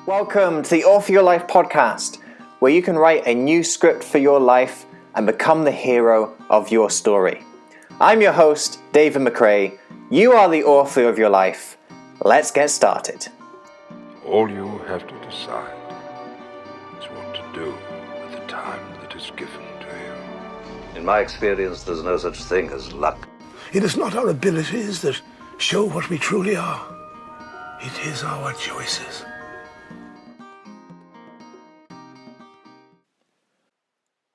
Welcome to the Author Your Life podcast, where you can write a new script for your life and become the hero of your story. I'm your host, David McRae. You are the author of your life. Let's get started. All you have to decide is what to do with the time that is given to you. In my experience, there's no such thing as luck. It is not our abilities that show what we truly are. It is our choices.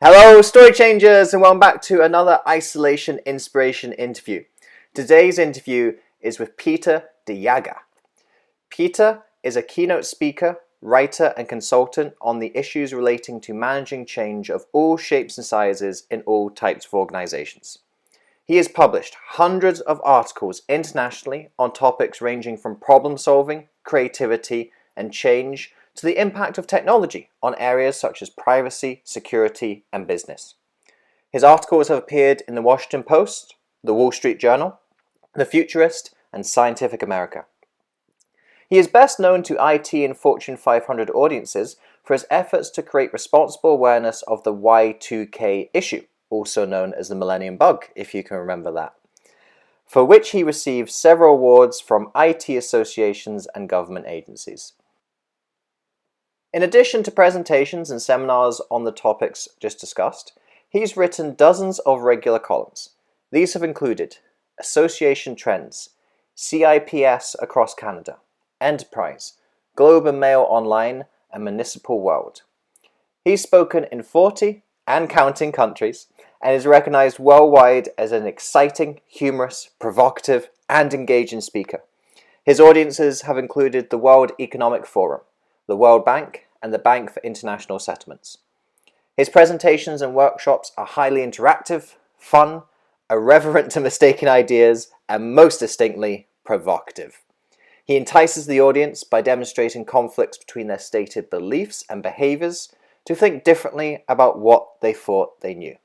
Hello, story changers, and welcome back to another Isolation Inspiration interview. Today's interview is with Peter de Jager. Peter is a keynote speaker, writer, and consultant on the issues relating to managing change of all shapes and sizes in all types of organizations. He has published hundreds of articles internationally on topics ranging from problem solving, creativity, and change to the impact of technology on areas such as privacy, security, and business. His articles have appeared in the Washington Post, the Wall Street Journal, the Futurist and Scientific American. He is best known to IT and Fortune 500 audiences for his efforts to create responsible awareness of the Y2K issue, also known as the Millennium Bug, if you can remember that, for which he received several awards from IT associations and government agencies. In addition to presentations and seminars on the topics just discussed, he's written dozens of regular columns. These have included Association Trends, CIPS across Canada, Enterprise, Globe and Mail Online, and Municipal World. He's spoken in 40 and counting countries and is recognized worldwide as an exciting, humorous, provocative, and engaging speaker. His audiences have included the World Economic Forum, the World Bank, and the Bank for International Settlements. His presentations and workshops are highly interactive, fun, irreverent to mistaken ideas, and most distinctly, provocative. He entices the audience by demonstrating conflicts between their stated beliefs and behaviors to think differently about what they thought they knew.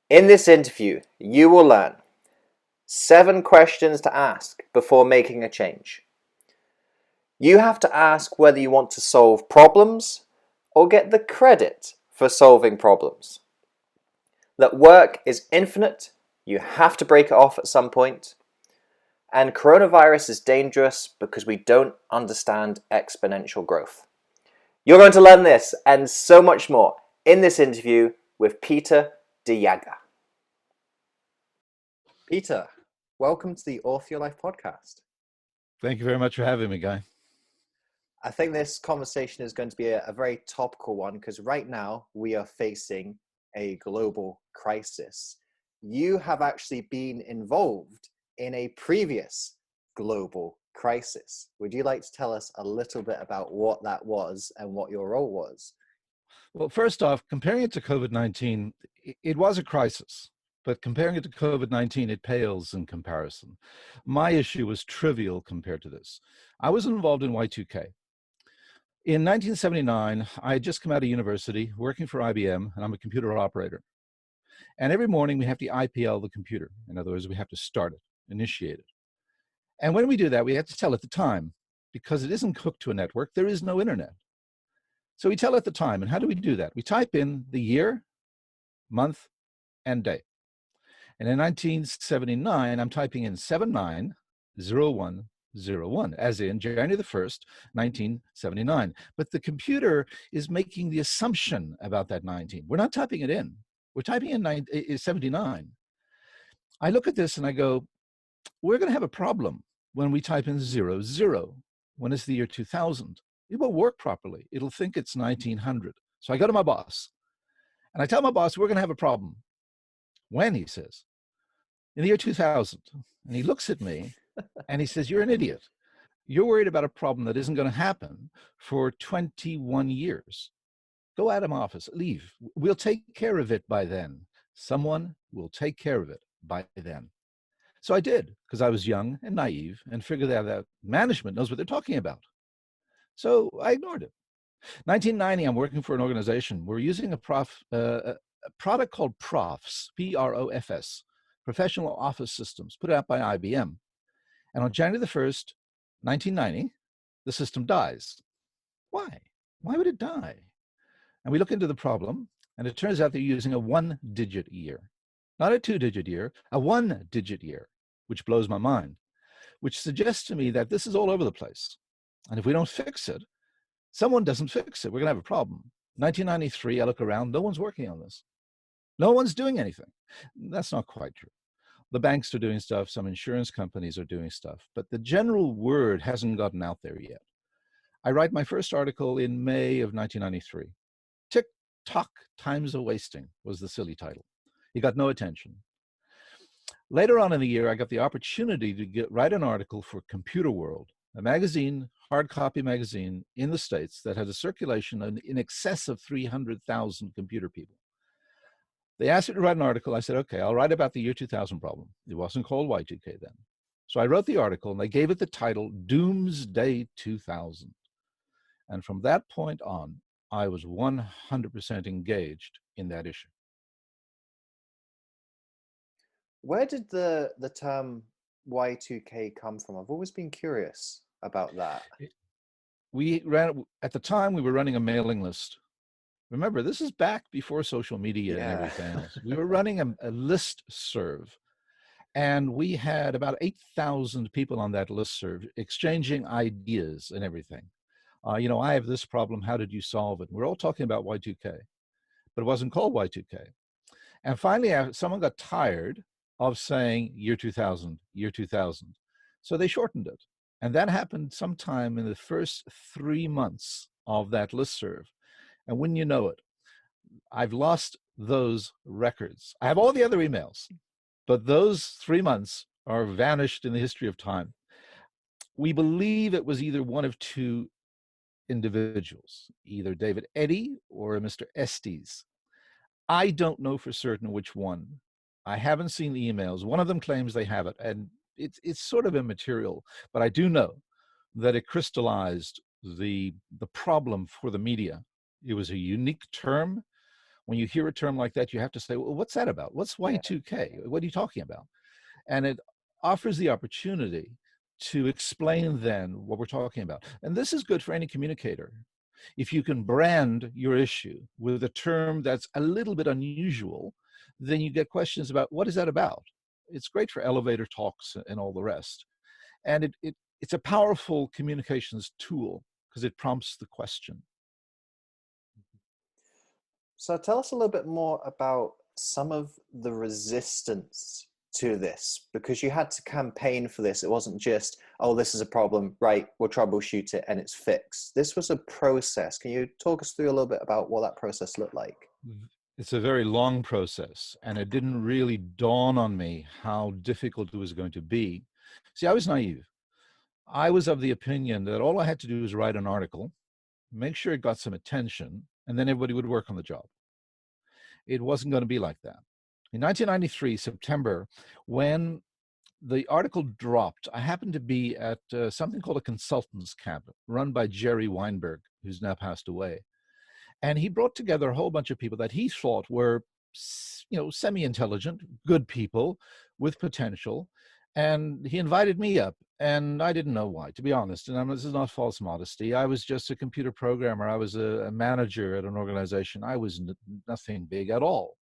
In this interview, you will learn 7 questions to ask before making a change. You have to ask whether you want to solve problems or get the credit for solving problems. That work is infinite, you have to break it off at some point, and coronavirus is dangerous because we don't understand exponential growth. You're going to learn this and so much more in this interview with Peter de Jager. Peter, welcome to the Author Your Life podcast. Thank you very much for having me, Guy. I think this conversation is going to be a very topical one because right now we are facing a global crisis. You have actually been involved in a previous global crisis. Would you like to tell us a little bit about what that was and what your role was? Well, first off, comparing it to COVID-19, it was a crisis, but comparing it to COVID-19, it pales in comparison. My issue was trivial compared to this. I was involved in Y2K. In 1979, I had just come out of university working for IBM, and I'm a computer operator. And every morning we have to IPL the computer. In other words, we have to start it, initiate it. And when we do that, we have to tell it the time. Because it isn't hooked to a network, there is no internet. So we tell it the time. And how do we do that? We type in the year, month, and day. And in 1979, I'm typing in 790101, as in January the 1st, 1979. But the computer is making the assumption about that 19. We're not typing it in. We're typing in 79. I look at this and I go, we're going to have a problem when we type in 00, when it's the year 2000. It won't work properly. It'll think it's 1900. So I go to my boss and I tell my boss, we're going to have a problem. When, he says, in the year 2000. And he looks at me and he says, you're an idiot. You're worried about a problem that isn't going to happen for 21 years. Go out of my office, leave. We'll take care of it by then. Someone will take care of it by then. So I did, because I was young and naive and figured out that management knows what they're talking about. So I ignored it. 1990, I'm working for an organization. We're using a product called Profs, P-R-O-F-S, Professional Office Systems, put out by IBM. And on January the 1st, 1990, the system dies. Why? Why would it die? And we look into the problem, and it turns out they're using a 1-digit year, not a 2-digit year, a 1-digit year, which blows my mind, which suggests to me that this is all over the place. And if we don't fix it, someone doesn't fix it, we're going to have a problem. 1993, I look around, no one's working on this. No one's doing anything. That's not quite true. The banks are doing stuff, some insurance companies are doing stuff, but the general word hasn't gotten out there yet. I write my first article in May of 1993. Tick-tock, time's a-wasting was the silly title. It got no attention. Later on in the year, I got the opportunity to write an article for Computer World, a magazine, hard copy magazine in the States that had a circulation in excess of 300,000 computer people. They asked me to write an article. I said, okay, I'll write about the year 2000 problem. It wasn't called Y2K then. So I wrote the article and they gave it the title Doomsday 2000. And from that point on, I was 100% engaged in that issue. Where did the term Y2K come from? I've always been curious about that. We ran, at the time, we were running a mailing list. Remember, this is back before social media and everything else. We were running a list serve, and we had about 8,000 people on that list serve exchanging ideas and everything. You know, I have this problem. How did you solve it? We're all talking about Y2K, but it wasn't called Y2K. And finally, someone got tired of saying year 2000, year 2000. So they shortened it. And that happened sometime in the first 3 months of that listserv. And when you know it, I've lost those records. I have all the other emails, but those 3 months are vanished in the history of time. We believe it was either one of two individuals, either David Eddy or Mr. Estes. I don't know for certain which one. I haven't seen the emails. One of them claims they have it, and it's sort of immaterial, but I do know that it crystallized the problem for the media. It was a unique term. When you hear a term like that, you have to say, well, what's that about? What's Y2K? What are you talking about? And it offers the opportunity to explain then what we're talking about. And this is good for any communicator. If you can brand your issue with a term that's a little bit unusual, then you get questions about what is that about? It's great for elevator talks and all the rest. And it's a powerful communications tool because it prompts the question. So tell us a little bit more about some of the resistance to this, because you had to campaign for this. It wasn't just, oh, this is a problem, right, we'll troubleshoot it and it's fixed. This was a process. Can you talk us through a little bit about what that process looked like? It's a very long process, and it didn't really dawn on me how difficult it was going to be. See, I was naive. I was of the opinion that all I had to do was write an article, make sure it got some attention, and then everybody would work on the job. It wasn't going to be like that. In 1993, September, when the article dropped, I happened to be at something called a consultants camp run by Jerry Weinberg, who's now passed away. And he brought together a whole bunch of people that he thought were, you know, semi-intelligent, good people with potential. And he invited me up, and I didn't know why, to be honest. And this is not false modesty. I was just a computer programmer. I was a manager at an organization. I was nothing big at all.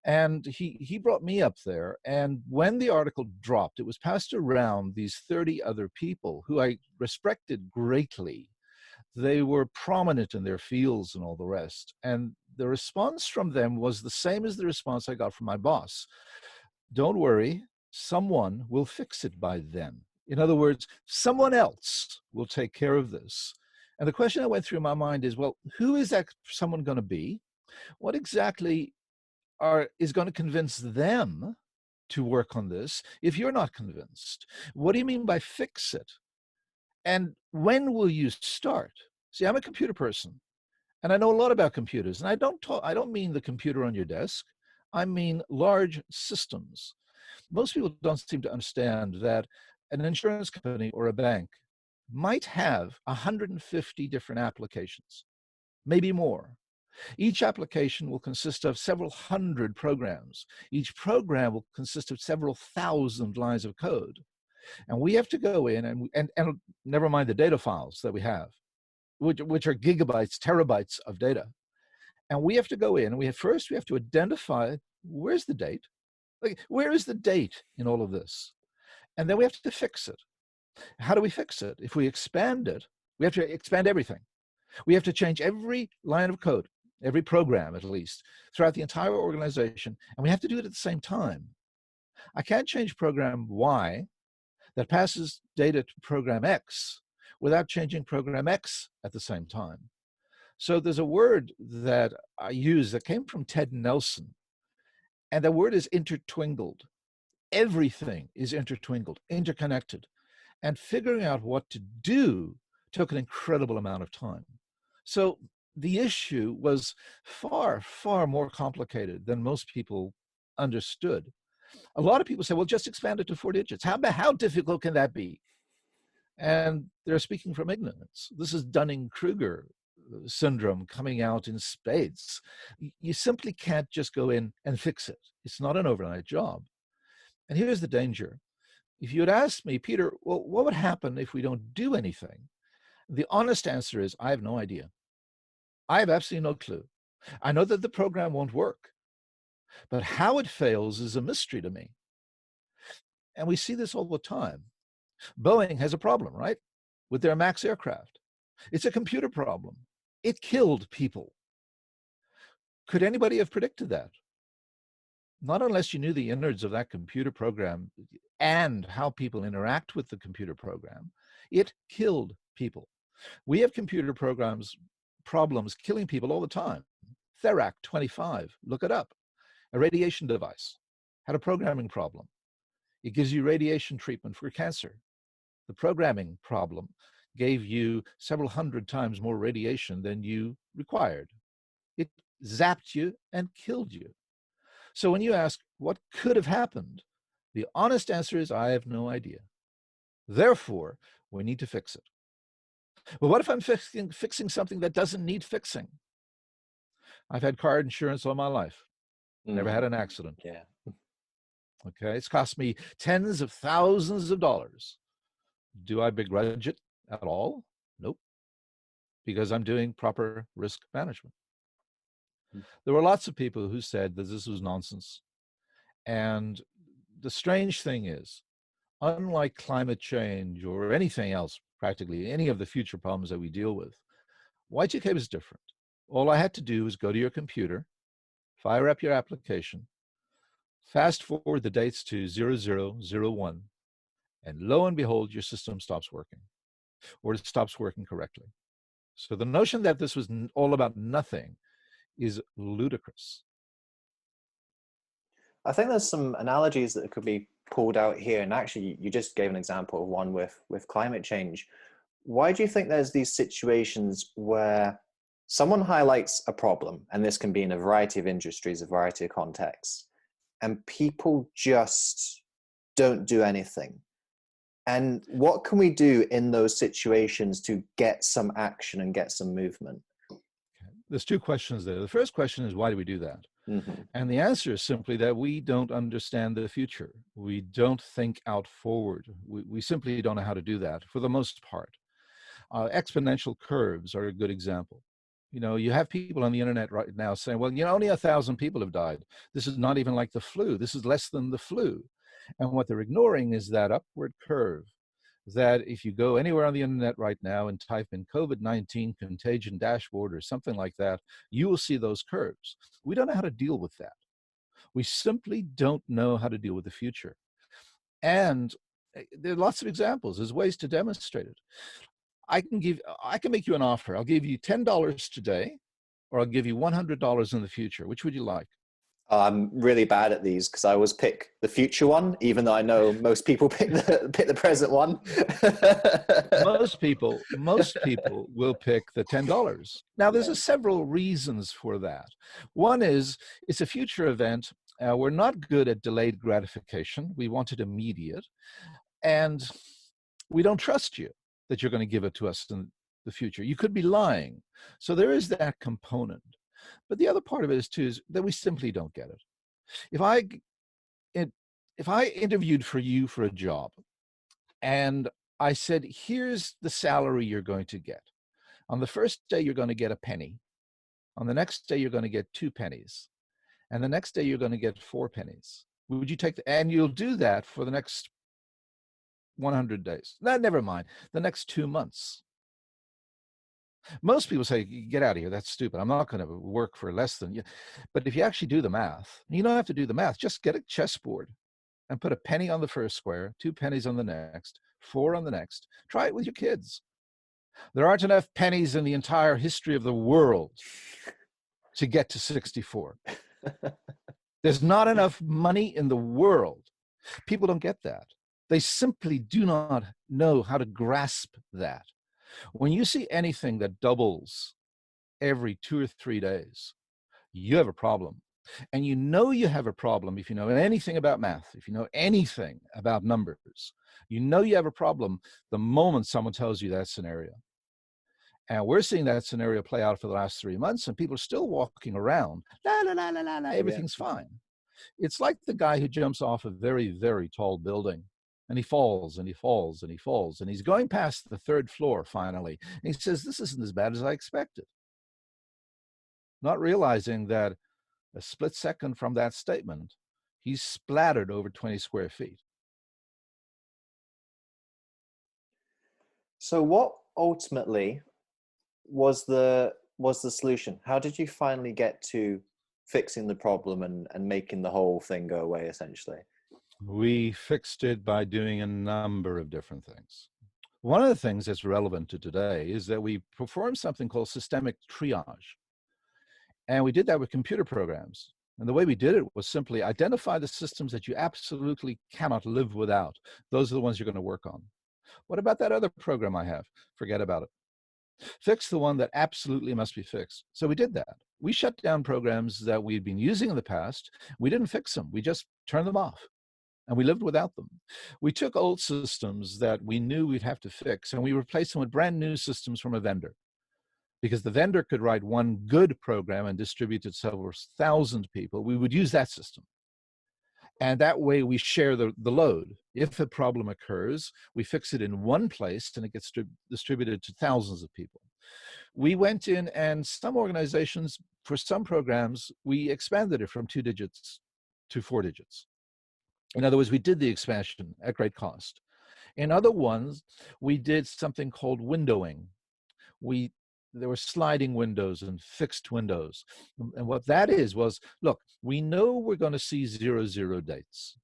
And he brought me up there. And when the article dropped, it was passed around these 30 other people who I respected greatly. They were prominent in their fields and all the rest. And the response from them was the same as the response I got from my boss. Don't worry, someone will fix it by then. In other words, someone else will take care of this. And the question that went through my mind is, well, who is that someone going to be? What exactly is going to convince them to work on this if you're not convinced? What do you mean by fix it? And when will you start? See, I'm a computer person, and I know a lot about computers. And I don't mean the computer on your desk. I mean large systems. Most people don't seem to understand that an insurance company or a bank might have 150 different applications, maybe more. Each application will consist of several hundred programs. Each program will consist of several thousand lines of code. And we have to go in and never mind the data files that we have. which are gigabytes, terabytes of data. And we have to go in, and we have to identify where's the date? Like, where is the date in all of this? And then we have to fix it. How do we fix it? If we expand it, we have to expand everything. We have to change every line of code, every program at least, throughout the entire organization, and we have to do it at the same time. I can't change program Y that passes data to program X without changing program X at the same time. So there's a word that I use that came from Ted Nelson, and the word is intertwingled. Everything is intertwingled, interconnected, and figuring out what to do took an incredible amount of time. So the issue was far, far more complicated than most people understood. A lot of people say, well, just expand it to 4 digits. How difficult can that be? And they're speaking from ignorance. This is Dunning-Kruger syndrome coming out in spades. You simply can't just go in and fix it. It's not an overnight job. And here's the danger. If you had asked me, Peter, well, what would happen if we don't do anything? The honest answer is, I have no idea. I have absolutely no clue. I know that the program won't work, but how it fails is a mystery to me. And we see this all the time. Boeing has a problem, right? With their MAX aircraft. It's a computer problem. It killed people. Could anybody have predicted that? Not unless you knew the innards of that computer program and how people interact with the computer program. It killed people. We have computer problems killing people all the time. Therac 25, look it up. A radiation device had a programming problem. It gives you radiation treatment for cancer. The programming problem gave you several hundred times more radiation than you required. It zapped you and killed you. So when you ask what could have happened, the honest answer is, I have no idea. Therefore, we need to fix it. Well, what if I'm fixing something that doesn't need fixing? I've had car insurance all my life. Never had an accident. Yeah. Okay, it's cost me tens of thousands of dollars. Do I begrudge it at all? Nope, because I'm doing proper risk management. There were lots of people who said that this was nonsense. And the strange thing is, unlike climate change or anything else, practically any of the future problems that we deal with, Y2K was different. All I had to do was go to your computer, fire up your application, fast forward the dates to 0001, and lo and behold, your system stops working, or it stops working correctly. So the notion that this was all about nothing is ludicrous. I think there's some analogies that could be pulled out here, and actually you just gave an example of one with climate change. Why do you think there's these situations where someone highlights a problem, and this can be in a variety of industries, a variety of contexts, and people just don't do anything? And what can we do in those situations to get some action and get some movement? There's two questions there. The first question is, why do we do that? And the answer is simply that we don't understand the future. We don't think out forward. We simply don't know how to do that for the most part. Exponential curves are a good example. You know, you have people on the internet right now saying, well, you know, only 1,000 people have died. This is not even like the flu. This is less than the flu. And what they're ignoring is that upward curve, that if you go anywhere on the internet right now and type in COVID-19 contagion dashboard or something like that, you will see those curves. We don't know how to deal with that. We simply don't know how to deal with the future. And there are lots of examples. There's ways to demonstrate it. I can make you an offer. I'll give you $10 today, or I'll give you $100 in the future. Which would you like? I'm really bad at these because I always pick the future one, even though I know most people pick the present one. Most people will pick the $10. Now, there's several reasons for that. One is it's a future event. We're not good at delayed gratification. We want it immediate. And we don't trust you that you're going to give it to us in the future. You could be lying. So there is that component. But the other part of it is that we simply don't get it. If I interviewed for you for a job and I said, here's the salary you're going to get, On the first day, you're going to get a penny. On the next day, you're going to get 2 pennies. And the next day, you're going to get 4 pennies. Would you take and you'll do that for the next 100 days. No, never mind. The next 2 months. Most people say, get out of here. That's stupid. I'm not going to work for less than you. But if you actually do the math, you don't have to do the math. Just get a chessboard and put a penny on the first square, 2 pennies on the next, 4 on the next. Try it with your kids. There aren't enough pennies in the entire history of the world to get to 64. There's not enough money in the world. People don't get that. They simply do not know how to grasp that. When you see anything that doubles every 2 or 3 days, you have a problem. And you know you have a problem if you know anything about math, if you know anything about numbers. You know you have a problem the moment someone tells you that scenario. And we're seeing that scenario play out for the last 3 months, and people are still walking around, la, la, la, la, la, la, everything's fine. It's like the guy who jumps off a very, very tall building, and he falls, and he falls, and he falls, and he's going past the 3rd floor finally, and he says, this isn't as bad as I expected. Not realizing that a split second from that statement, he's splattered over 20 square feet. So what ultimately was the solution? How did you finally get to fixing the problem and making the whole thing go away, essentially? We fixed it by doing a number of different things. One of the things that's relevant to today is that we performed something called systemic triage. And we did that with computer programs. And the way we did it was simply identify the systems that you absolutely cannot live without. Those are the ones you're going to work on. What about that other program I have? Forget about it. Fix the one that absolutely must be fixed. So we did that. We shut down programs that we'd been using in the past. We didn't fix them. We just turned them off. And we lived without them. We took old systems that we knew we'd have to fix, and we replaced them with brand new systems from a vendor. Because the vendor could write one good program and distribute it to several thousand people, we would use that system. And that way we share the load. If a problem occurs, we fix it in one place and it gets distributed to thousands of people. We went in, and some organizations, for some programs, we expanded it from 2 digits to 4 digits. In other words, we did the expansion at great cost. In other ones, we did something called windowing. There were sliding windows and fixed windows. And what that is was, look, we know we're going to see 00 dates.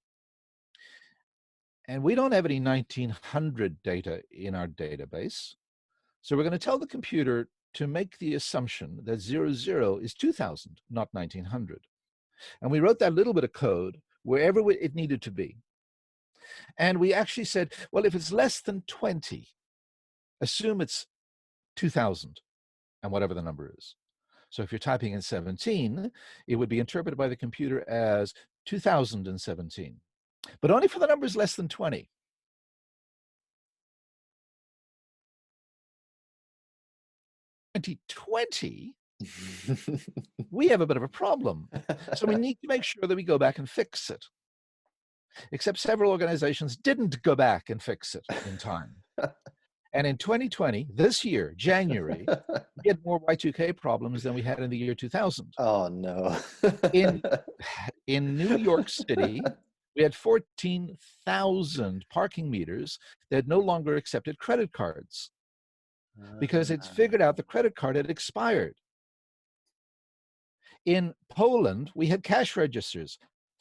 And we don't have any 1900 data in our database. So we're going to tell the computer to make the assumption that 00 is 2000, not 1900. And we wrote that little bit of code wherever it needed to be. And we actually said, well, if it's less than 20, assume it's 2000 and whatever the number is. So if you're typing in 17, it would be interpreted by the computer as 2017, but only for the numbers less than 20. In 2020, we have a bit of a problem. So we need to make sure that we go back and fix it. Except several organizations didn't go back and fix it in time. And in 2020, this year, January, we had more Y2K problems than we had in the year 2000. Oh, no. in New York City, we had 14,000 parking meters that no longer accepted credit cards because it's figured out the credit card had expired. In Poland, we had cash registers,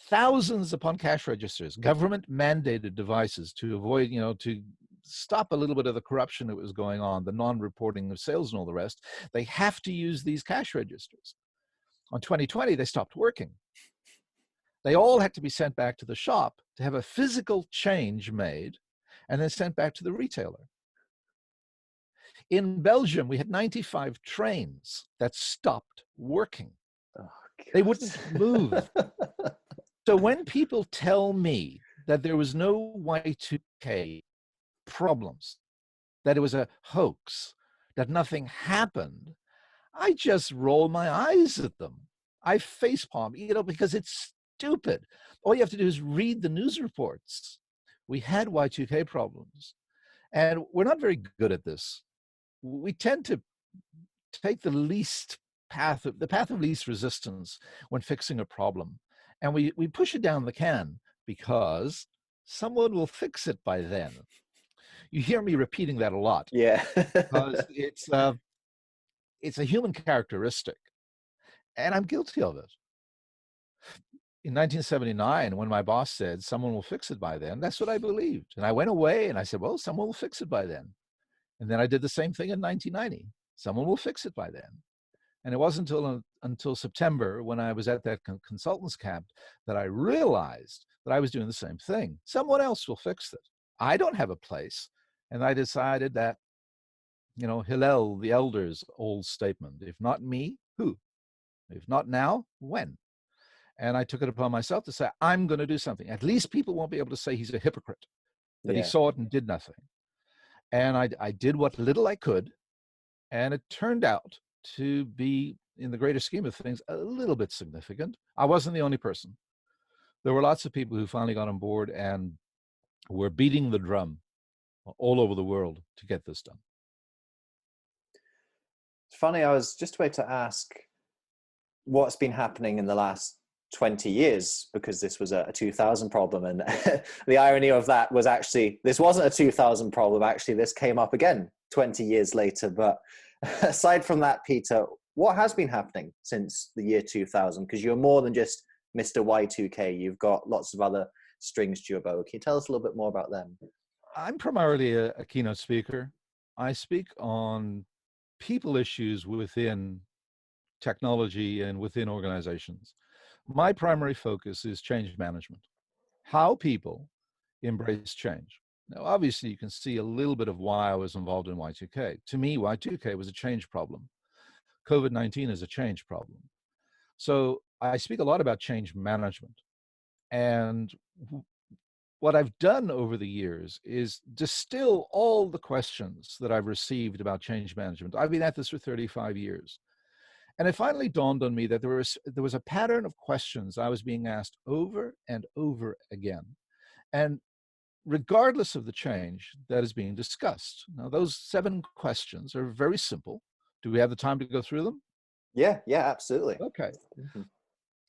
thousands upon cash registers, government mandated devices to avoid, to stop a little bit of the corruption that was going on, the non-reporting of sales and all the rest. They have to use these cash registers. On 2020, they stopped working. They all had to be sent back to the shop to have a physical change made and then sent back to the retailer. In Belgium, we had 95 trains that stopped working. Oh, they wouldn't move. So when people tell me that there was no Y2K problems, that it was a hoax, that nothing happened, I just roll my eyes at them. I facepalm, because it's stupid. All you have to do is read the news reports. We had Y2K problems, and we're not very good at this. We tend to take the path of least resistance when fixing a problem, and we push it down the can because someone will fix it by then. You hear me repeating that a lot Yeah. because it's a human characteristic, and I'm guilty of it. In 1979, when my boss said someone will fix it by then, that's what I believed. And I went away and I said, well, someone will fix it by then. And then I did the same thing in 1990. Someone will fix it by then. And it wasn't until September, when I was at that consultants camp, that I realized that I was doing the same thing. Someone else will fix it. I don't have a place. And I decided that, Hillel, the elder's old statement, if not me, who? If not now, when? And I took it upon myself to say, I'm going to do something. At least people won't be able to say he's a hypocrite, that he saw it and did nothing. And I did what little I could. And it turned out to be, in the greater scheme of things, a little bit significant. I wasn't the only person. There were lots of people who finally got on board and were beating the drum all over the world to get this done. It's funny, I was just about to ask what's been happening in the last 20 years, because this was a 2000 problem. And the irony of that was actually, this wasn't a 2000 problem. Actually, this came up again 20 years later. But aside from that, Peter, what has been happening since the year 2000? Because you're more than just Mr. Y2K. You've got lots of other strings to your bow. Can you tell us a little bit more about them? I'm primarily a keynote speaker. I speak on people issues within technology and within organizations. My primary focus is change management, how people embrace change. Now, obviously, you can see a little bit of why I was involved in Y2K. To me, Y2K was a change problem. COVID-19 is a change problem. So I speak a lot about change management. And what I've done over the years is distill all the questions that I've received about change management. I've been at this for 35 years. And it finally dawned on me that there was a pattern of questions I was being asked over and over again. And regardless of the change that is being discussed. Now, those 7 questions are very simple. Do we have the time to go through them? Yeah, absolutely. Okay. Mm-hmm.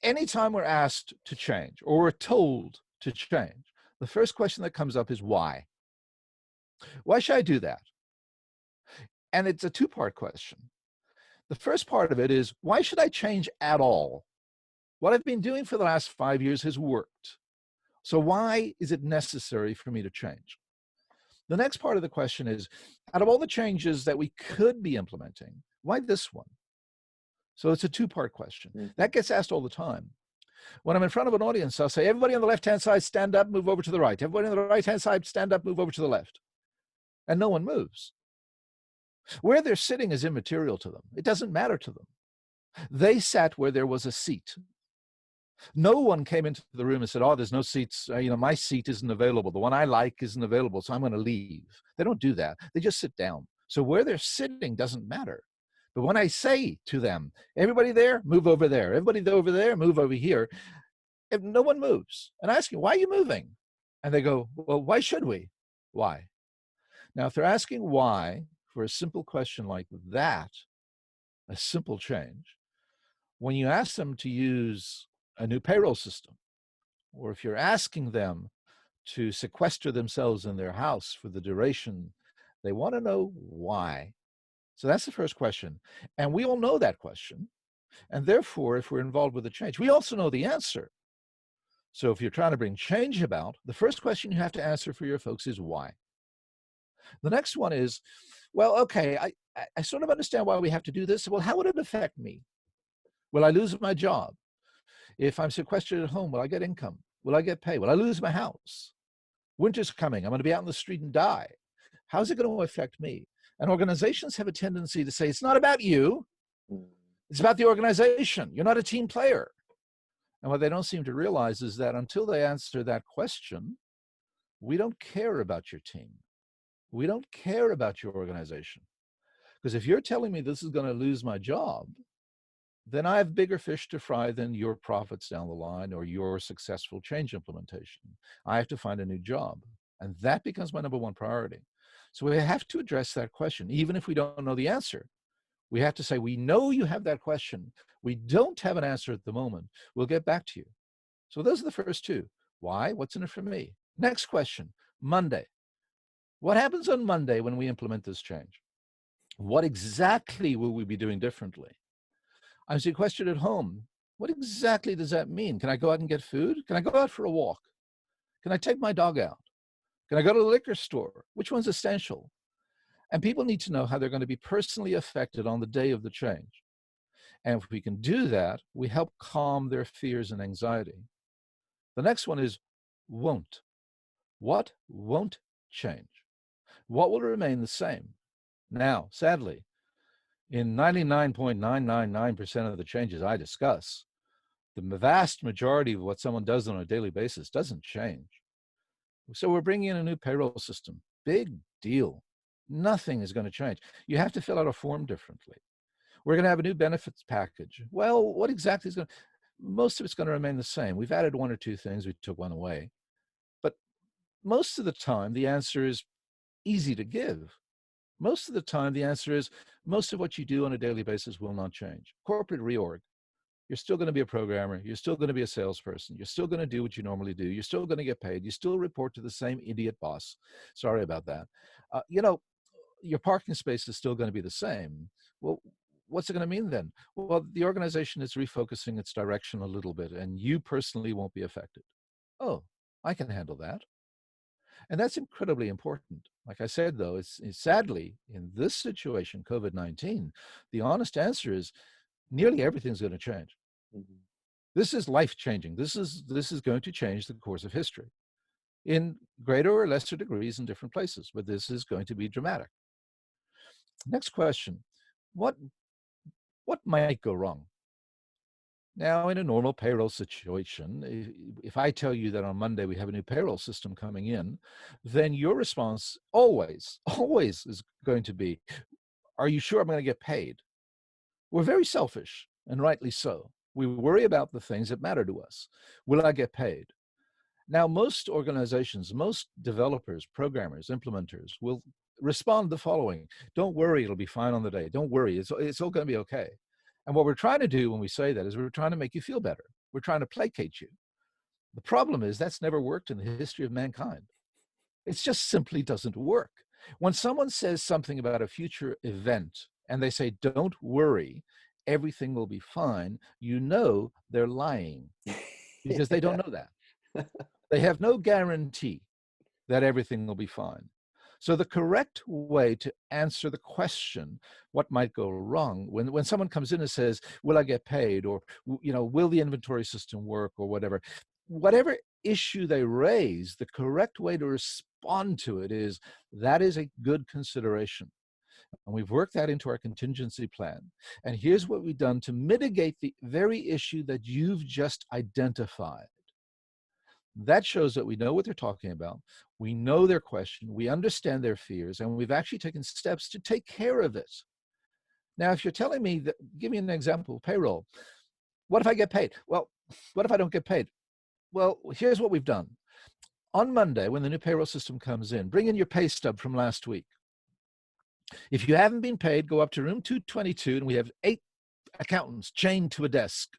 Anytime we're asked to change or we're told to change, the first question that comes up is why? Why should I do that? And it's a 2-part question. The first part of it is, why should I change at all? What I've been doing for the last 5 years has worked. So why is it necessary for me to change? The next part of the question is, out of all the changes that we could be implementing, why this one? So it's a 2-part question. Mm-hmm. That gets asked all the time. When I'm in front of an audience, I'll say, everybody on the left-hand side, stand up, move over to the right. Everybody on the right-hand side, stand up, move over to the left. And no one moves. Where they're sitting is immaterial to them. It doesn't matter to them. They sat where there was a seat. No one came into the room and said, oh, there's no seats. My seat isn't available. The one I like isn't available, so I'm going to leave. They don't do that. They just sit down. So where they're sitting doesn't matter. But when I say to them, everybody there, move over there. Everybody over there, move over here. If no one moves. And I ask you, why are you moving? And they go, well, why should we? Why? Now, if they're asking why, for a simple question like that, a simple change, when you ask them to use a new payroll system, or if you're asking them to sequester themselves in their house for the duration, they want to know why. So that's the first question. And we all know that question. And therefore, if we're involved with a change, we also know the answer. So if you're trying to bring change about, the first question you have to answer for your folks is why. The next one is, well, okay, I sort of understand why we have to do this. Well, how would it affect me? Will I lose my job? If I'm sequestered at home, will I get income? Will I get pay? Will I lose my house? Winter's coming. I'm going to be out in the street and die. How's it going to affect me? And organizations have a tendency to say, it's not about you. It's about the organization. You're not a team player. And what they don't seem to realize is that until they answer that question, we don't care about your team. We don't care about your organization. Because if you're telling me this is going to lose my job, then I have bigger fish to fry than your profits down the line or your successful change implementation. I have to find a new job. And that becomes my number 1 priority. So we have to address that question, even if we don't know the answer. We have to say, we know you have that question. We don't have an answer at the moment. We'll get back to you. So those are the first two. Why? What's in it for me? Next question, Monday. What happens on Monday when we implement this change? What exactly will we be doing differently? I see a question at home. What exactly does that mean? Can I go out and get food? Can I go out for a walk? Can I take my dog out? Can I go to the liquor store? Which one's essential? And people need to know how they're going to be personally affected on the day of the change. And if we can do that, we help calm their fears and anxiety. The next one is won't. What won't change? What will remain the same? Now, sadly, in 99.999% of the changes I discuss, the vast majority of what someone does on a daily basis doesn't change. So we're bringing in a new payroll system. Big deal. Nothing is going to change. You have to fill out a form differently. We're going to have a new benefits package. Well, what exactly is going to, most of it's going to remain the same. We've added one or two things, we took one away. But most of the time, the answer is easy to give. Most of the time, the answer is most of what you do on a daily basis will not change. Corporate reorg. You're still going to be a programmer. You're still going to be a salesperson. You're still going to do what you normally do. You're still going to get paid. You still report to the same idiot boss. Sorry about that. Your parking space is still going to be the same. Well, what's it going to mean then? Well, the organization is refocusing its direction a little bit, and you personally won't be affected. Oh, I can handle that. And that's incredibly important. Like I said, though, it's sadly, in this situation, COVID-19, the honest answer is nearly everything's going to change. Mm-hmm. This is life-changing. This is going to change the course of history in greater or lesser degrees in different places, but this is going to be dramatic. Next question, what might go wrong? Now, in a normal payroll situation, if I tell you that on Monday we have a new payroll system coming in, then your response always is going to be, are you sure I'm going to get paid? We're very selfish, and rightly so. We worry about the things that matter to us. Will I get paid? Now, most organizations, most developers, programmers, implementers will respond the following. Don't worry, it'll be fine on the day. Don't worry, it's all going to be okay. And what we're trying to do when we say that is we're trying to make you feel better. We're trying to placate you. The problem is that's never worked in the history of mankind. It just simply doesn't work. When someone says something about a future event and they say, don't worry, everything will be fine, you know they're lying because they don't know that. They have no guarantee that everything will be fine. So the correct way to answer the question, what might go wrong, when someone comes in and says, will I get paid? Or, will the inventory system work or whatever issue they raise, the correct way to respond to it is, that is a good consideration. And we've worked that into our contingency plan. And here's what we've done to mitigate the very issue that you've just identified. That shows that we know what they're talking about. We know their question. We understand their fears, and we've actually taken steps to take care of it. Now, if you're telling me that, give me an example, payroll. What if I get paid? Well, what if I don't get paid? Well, here's what we've done. On Monday, when the new payroll system comes in, bring in your pay stub from last week. If you haven't been paid, go up to room 222, and we have 8 accountants chained to a desk.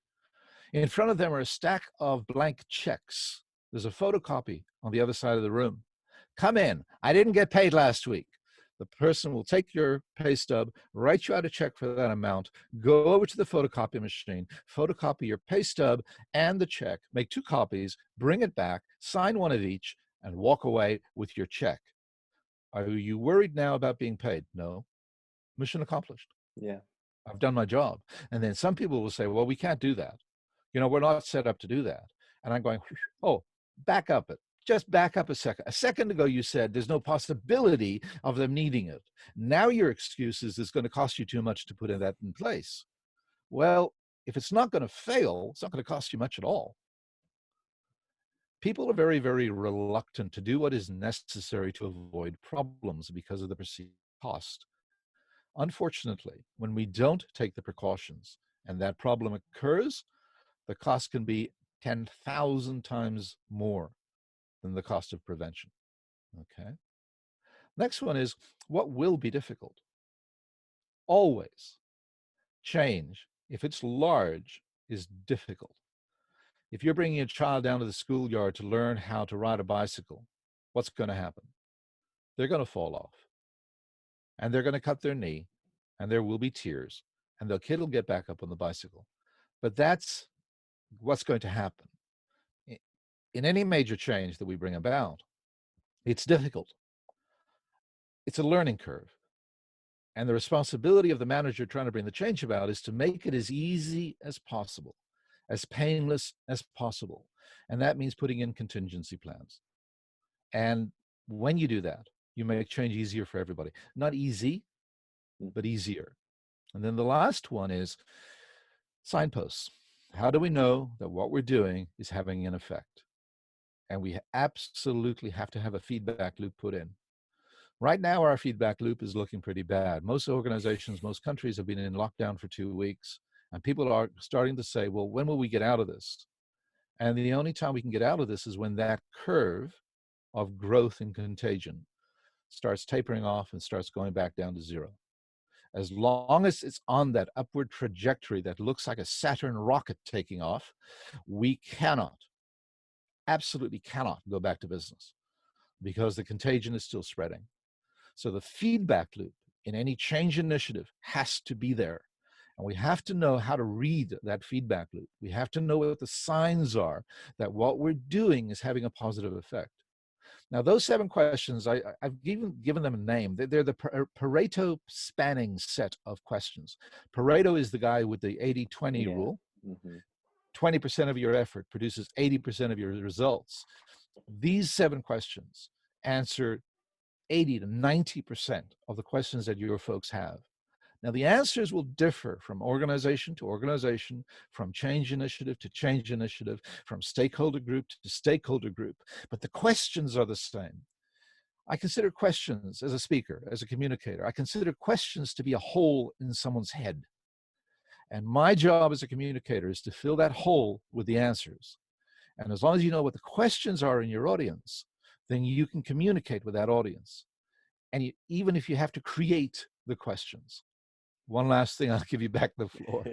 In front of them are a stack of blank checks. There's a photocopy on the other side of the room. Come in. I didn't get paid last week. The person will take your pay stub, write you out a check for that amount, go over to the photocopy machine, photocopy your pay stub and the check, make 2 copies, bring it back, sign one of each, and walk away with your check. Are you worried now about being paid? No. Mission accomplished. Yeah. I've done my job. And then some people will say, well, we can't do that. We're not set up to do that. And I'm going, oh, back up it. Just back up a second. A second ago, you said there's no possibility of them needing it. Now your excuse is it's going to cost you too much to put that in place. Well, if it's not going to fail, it's not going to cost you much at all. People are very, very reluctant to do what is necessary to avoid problems because of the perceived cost. Unfortunately, when we don't take the precautions and that problem occurs, the cost can be 10,000 times more than the cost of prevention. Okay. Next one is, what will be difficult? Always, Change, if it's large, is difficult. If you're bringing a child down to the schoolyard to learn how to ride a bicycle, what's going to happen? They're going to fall off, and they're going to cut their knee, and there will be tears, and the kid will get back up on the bicycle. But that's what's going to happen. In any major change that we bring about, it's difficult. It's a learning curve. And the responsibility of the manager trying to bring the change about is to make it as easy as possible, as painless as possible. And that means putting in contingency plans. And when you do that, you make change easier for everybody. Not easy, but easier. And then the last one is signposts. How do we know that what we're doing is having an effect? And we absolutely have to have a feedback loop put in. Right now, our feedback loop is looking pretty bad. Most organizations, most countries have been in lockdown for 2 weeks, and people are starting to say, well, when will we get out of this? And the only time we can get out of this is when that curve of growth and contagion starts tapering off and starts going back down to zero. As long as it's on that upward trajectory that looks like a Saturn rocket taking off, we cannot, absolutely cannot go back to business because the contagion is still spreading. So the feedback loop in any change initiative has to be there. And we have to know how to read that feedback loop. We have to know what the signs are that what we're doing is having a positive effect. Now, those 7 questions, I've given them a name. They're the Pareto spanning set of questions. Pareto is the guy with the 80-20 rule. 20% of your effort produces 80% of your results. These 7 questions answer 80 to 90% of the questions that your folks have. Now, the answers will differ from organization to organization, from change initiative to change initiative, from stakeholder group to stakeholder group, but the questions are the same. I consider questions as a speaker, as a communicator, I consider questions to be a hole in someone's head. And my job as a communicator is to fill that hole with the answers. And as long as you know what the questions are in your audience, then you can communicate with that audience. And even if you have to create the questions. One last thing, I'll give you back the floor.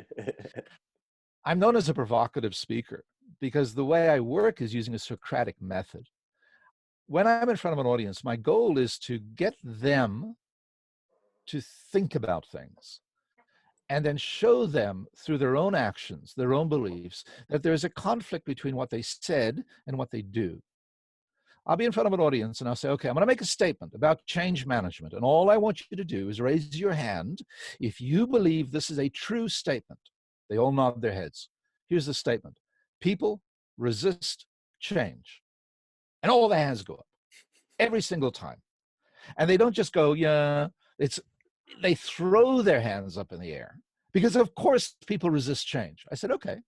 I'm known as a provocative speaker because the way I work is using a Socratic method. When I'm in front of an audience, my goal is to get them to think about things and then show them through their own actions, their own beliefs, that there's a conflict between what they said and what they do. I'll be in front of an audience and I'll say, okay, I'm going to make a statement about change management. And all I want you to do is raise your hand if you believe this is a true statement. They all nod their heads. Here's the statement. People resist change. And all the hands go up every single time. And they don't just go, yeah, they throw their hands up in the air because of course people resist change. I said, okay,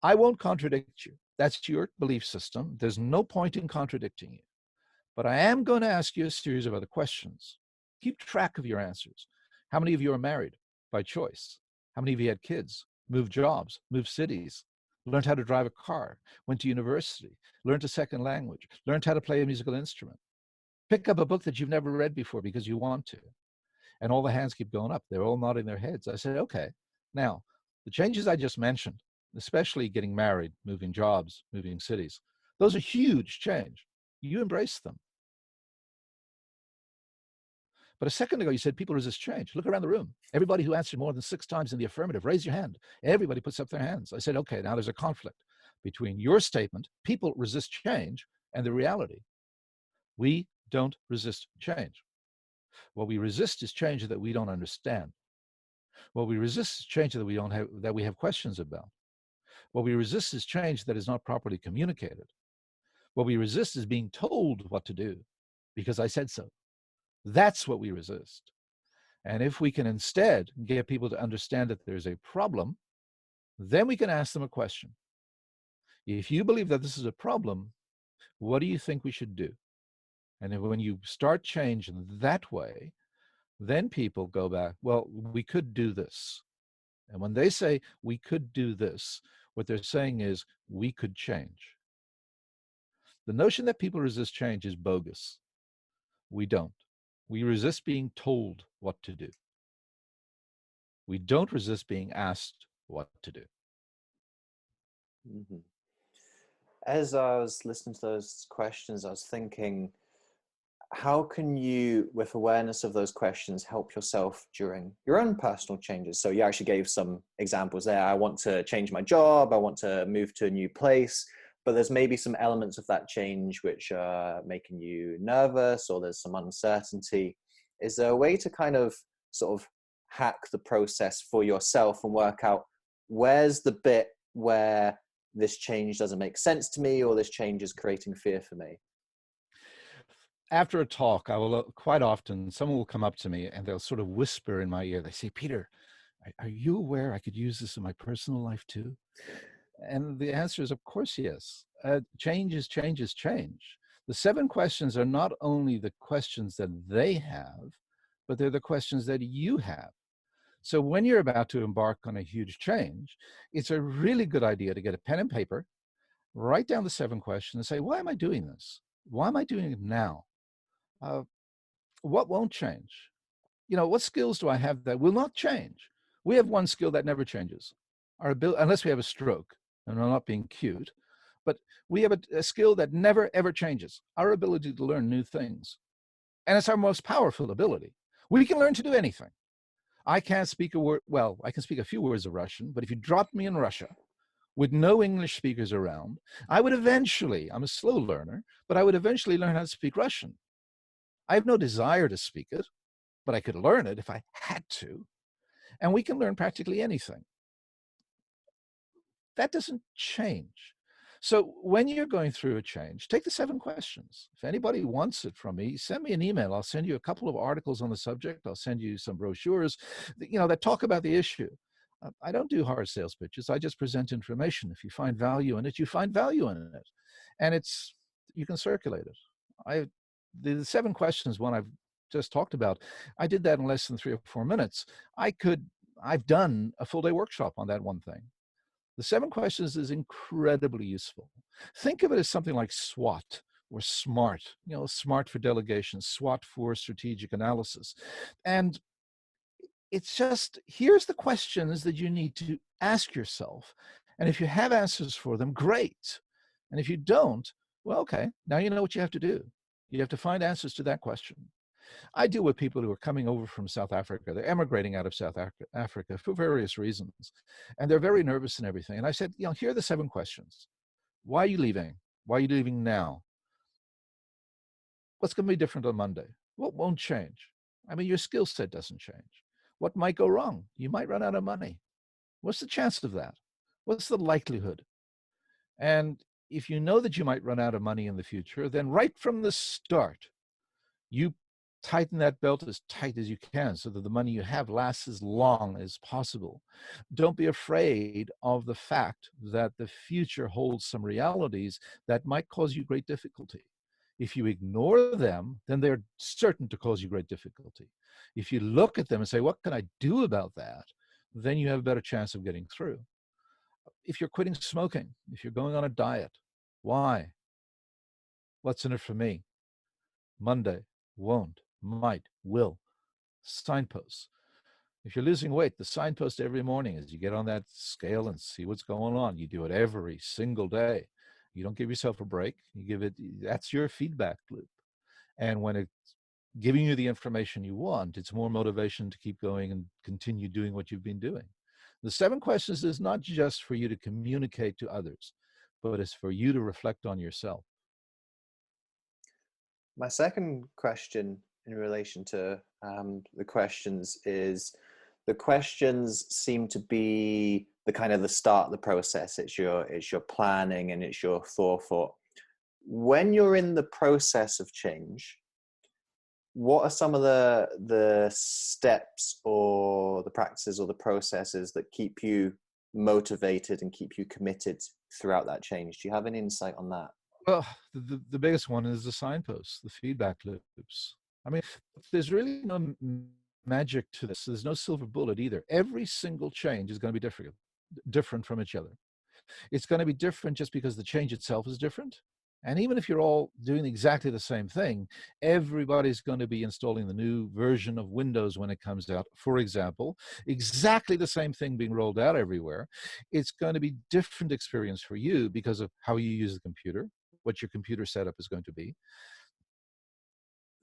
I won't contradict you. That's your belief system. There's no point in contradicting you. But I am going to ask you a series of other questions. Keep track of your answers. How many of you are married by choice? How many of you had kids, moved jobs, moved cities, learned how to drive a car, went to university, learned a second language, learned how to play a musical instrument? Pick up a book that you've never read before because you want to. And all the hands keep going up. They're all nodding their heads. I said, okay, now the changes I just mentioned, especially getting married, moving jobs, moving cities, those are huge change. You embrace them. But a second ago, you said people resist change. Look around the room. Everybody who answered more than 6 times in the affirmative, raise your hand. Everybody puts up their hands. I said, okay, now there's a conflict between your statement, people resist change, and the reality. We don't resist change. What we resist is change that we don't understand. What we resist is change that we have questions about. What we resist is change that is not properly communicated. What we resist is being told what to do because I said so. That's what we resist. And if we can instead get people to understand that there's a problem, then we can ask them a question. If you believe that this is a problem, what do you think we should do? And when you start change that way, then people go back, well, we could do this. And when they say we could do this, what they're saying is we could change. The notion that people resist change is bogus. We don't. We resist being told what to do. We don't resist being asked what to do. Mhm. As I was listening to those questions, I was thinking, how can you, with awareness of those questions, help yourself during your own personal changes? So you actually gave some examples there. I want to change my job, I want to move to a new place, but there's maybe some elements of that change which are making you nervous, or there's some uncertainty. Is there a way to kind of sort of hack the process for yourself and work out where's the bit where this change doesn't make sense to me, or this change is creating fear for me? After a talk, I will quite often, someone will come up to me and they'll sort of whisper in my ear. They say, Peter, are you aware I could use this in my personal life too? And the answer is, of course, yes. Change is change is change. The 7 questions are not only the questions that they have, but they're the questions that you have. So when you're about to embark on a huge change, it's a really good idea to get a pen and paper, write down the 7 questions and say, why am I doing this? Why am I doing it now? What won't change? What skills do I have that will not change? We have one skill that never changes, our ability, unless we have a stroke, and I'm not being cute, but we have a skill that never, ever changes, our ability to learn new things. And it's our most powerful ability. We can learn to do anything. I can't speak a word, well, I can speak a few words of Russian, but if you dropped me in Russia with no English speakers around, I would eventually, I'm a slow learner, but I would eventually learn how to speak Russian. I have no desire to speak it, but I could learn it if I had to. And we can learn practically anything. That doesn't change. So when you're going through a change, take the 7 questions. If anybody wants it from me, send me an email. I'll send you a couple of articles on the subject. I'll send you some brochures, that talk about the issue. I don't do hard sales pitches. I just present information. If you find value in it, you find value in it. And you can circulate it. The 7 questions, one I've just talked about, I did that in less than 3 or 4 minutes. I've done a full day workshop on that one thing. The 7 questions is incredibly useful. Think of it as something like SWOT or SMART, SMART for delegation, SWOT for strategic analysis. And it's just, here's the questions that you need to ask yourself. And if you have answers for them, great. And if you don't, well, okay, now you know what you have to do. You have to find answers to that question. I deal with people who are coming over from South Africa. They're emigrating out of South Africa for various reasons. And they're very nervous and everything. And I said, here are the 7 questions. Why are you leaving? Why are you leaving now? What's going to be different on Monday? What won't change? I mean, your skill set doesn't change. What might go wrong? You might run out of money. What's the chance of that? What's the likelihood? And if you know that you might run out of money in the future, then right from the start, you tighten that belt as tight as you can so that the money you have lasts as long as possible. Don't be afraid of the fact that the future holds some realities that might cause you great difficulty. If you ignore them, then they're certain to cause you great difficulty. If you look at them and say, what can I do about that? Then you have a better chance of getting through. If you're quitting smoking, if you're going on a diet, why? What's in it for me? Monday, won't, might, will. Signposts. If you're losing weight, the signpost every morning is you get on that scale and see what's going on. You do it every single day. You don't give yourself a break. That's your feedback loop. And when it's giving you the information you want, it's more motivation to keep going and continue doing what you've been doing. The 7 questions is not just for you to communicate to others, but it's for you to reflect on yourself. My second question in relation to the questions is, the questions seem to be the kind of the start of the process. It's your planning and it's your forethought. When you're in the process of change, what are some of the steps or the practices or the processes that keep you motivated and keep you committed throughout that change? Do you have any insight on that? Well, the biggest one is the signposts, the feedback loops. I mean, there's really no magic to this. There's no silver bullet either. Every single change is going to be different from each other. It's going to be different just because the change itself is different. And even if you're all doing exactly the same thing, everybody's going to be installing the new version of Windows when it comes out. For example, exactly the same thing being rolled out everywhere. It's going to be different experience for you because of how you use the computer, what your computer setup is going to be.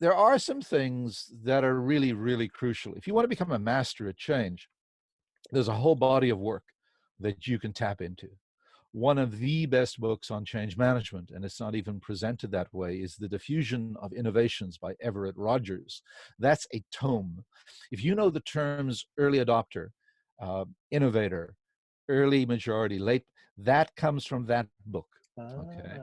There are some things that are really, really crucial. If you want to become a master at change, there's a whole body of work that you can tap into. One of the best books on change management, and it's not even presented that way, is The Diffusion of Innovations by Everett Rogers. That's a tome. If you know the terms early adopter, innovator, early majority, late, that comes from that book. Okay.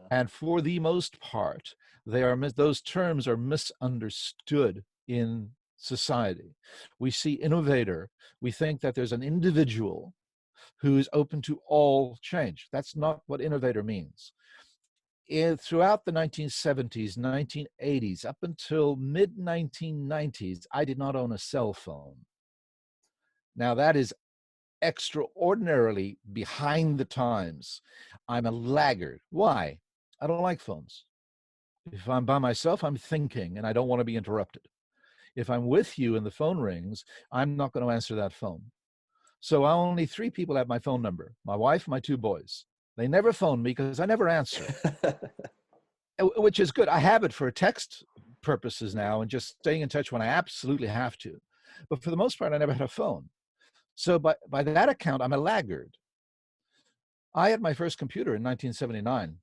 And for the most part, those terms are misunderstood in society. We see innovator, we think that there's an individual who's open to all change. That's not what innovator means. Throughout the 1970s, 1980s, up until mid-1990s, I did not own a cell phone. Now that is extraordinarily behind the times. I'm a laggard. Why? I don't like phones. If I'm by myself, I'm thinking and I don't want to be interrupted. If I'm with you and the phone rings, I'm not going to answer that phone. So only 3 people have my phone number, my wife, my 2 boys. They never phone me because I never answer, which is good. I have it for text purposes now and just staying in touch when I absolutely have to. But for the most part, I never had a phone. So by that account, I'm a laggard. I had my first computer in 1979.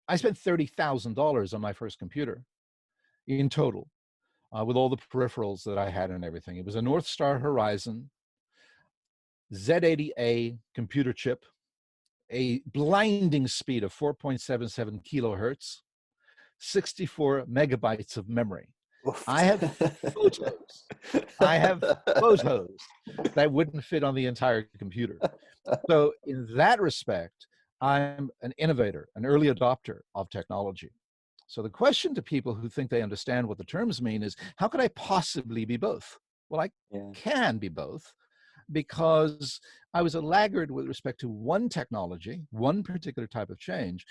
I spent $30,000 on my first computer in total, with all the peripherals that I had and everything. It was a North Star Horizon Z80A computer chip, a blinding speed of 4.77 kilohertz, 64 megabytes of memory. I have photos. I have photos that wouldn't fit on the entire computer. So in that respect, I'm an innovator, an early adopter of technology. So the question to people who think they understand what the terms mean is, how could I possibly be both? Well, I can be both, because I was a laggard with respect to one technology, one particular type of change,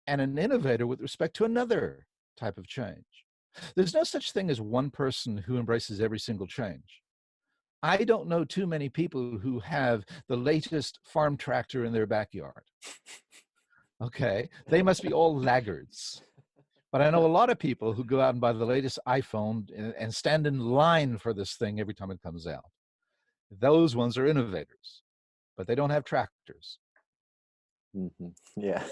and an innovator with respect to another type of change. There's no such thing as one person who embraces every single change. I don't know too many people who have the latest farm tractor in their backyard. Okay, they must be all laggards. But I know a lot of people who go out and buy the latest iPhone and stand in line for this thing every time it comes out. Those ones are innovators, but they don't have tractors. Yeah.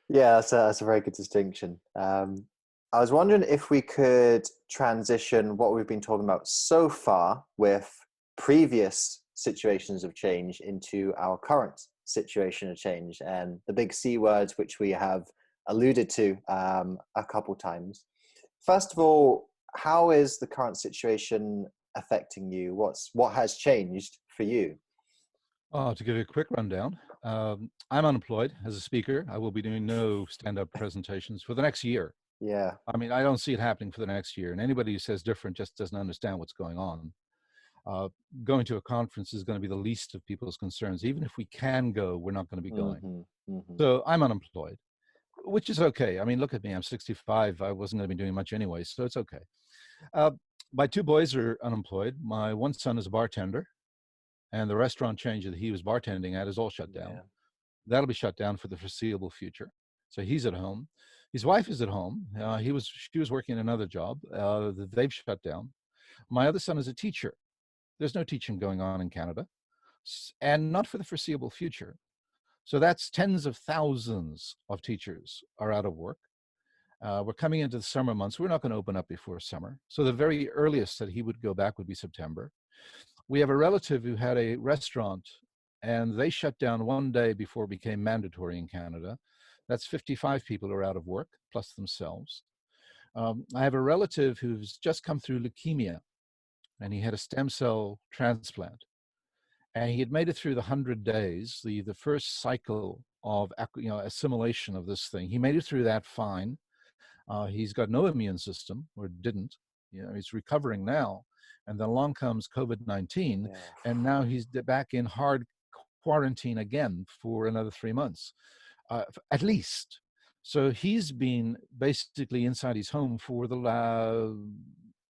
Yeah, that's a very good distinction. I was wondering if we could transition what we've been talking about so far with previous situations of change into our current situation of change and the big C words, which we have alluded to a couple times. First of all, how is the current situation affecting you? What has changed for you? To give you a quick rundown, I'm unemployed as a speaker. I will be doing no stand-up presentations for the next year. Yeah. I mean, I don't see it happening for the next year. And anybody who says different just doesn't understand what's going on. Going to a conference is going to be the least of people's concerns. Even if we can go, we're not going to be going. So I'm unemployed, which is okay. I mean, look at me. I'm 65. I wasn't going to be doing much anyway, so it's okay. My 2 boys are unemployed. My one son is a bartender, and the restaurant chain that he was bartending at is all shut down. That'll be shut down for the foreseeable future. So he's at home. His wife is at home. She was working another job. They've shut down. My other son is a teacher. There's no teaching going on in Canada, and not for the foreseeable future. So that's tens of thousands of teachers are out of work. We're coming into the summer months. We're not going to open up before summer. So the very earliest that he would go back would be September. We have a relative who had a restaurant, and they shut down one day before it became mandatory in Canada. That's 55 people who are out of work, plus themselves. I have a relative who's just come through leukemia, and he had a stem cell transplant. And he had made it through the 100 days, the first cycle of assimilation of this thing. He made it through that fine. He's got no immune system, or didn't. He's recovering now. And then along comes COVID-19, and now he's back in hard quarantine again for another 3 months, at least. So he's been basically inside his home for the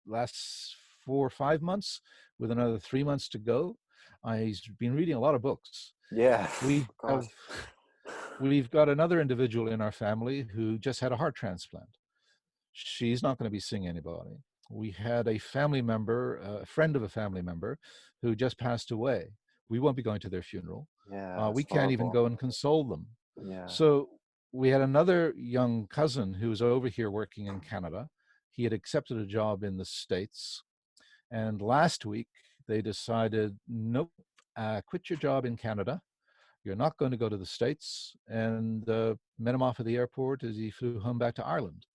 last 4 or 5 months, with another 3 months to go. He's been reading a lot of books. Yeah. We God. have We've got another individual in our family who just had a heart transplant. She's not going to be seeing anybody. We had a family member, a friend of a family member, who just passed away. We won't be going to their funeral. Yeah, We it's can't even horrible. go and console them. Yeah. So we had another young cousin who was over here working in Canada. He had accepted a job in the States. And last week, they decided, nope, quit your job in Canada. You're not going to go to the States. And met him off at the airport as he flew home back to Ireland,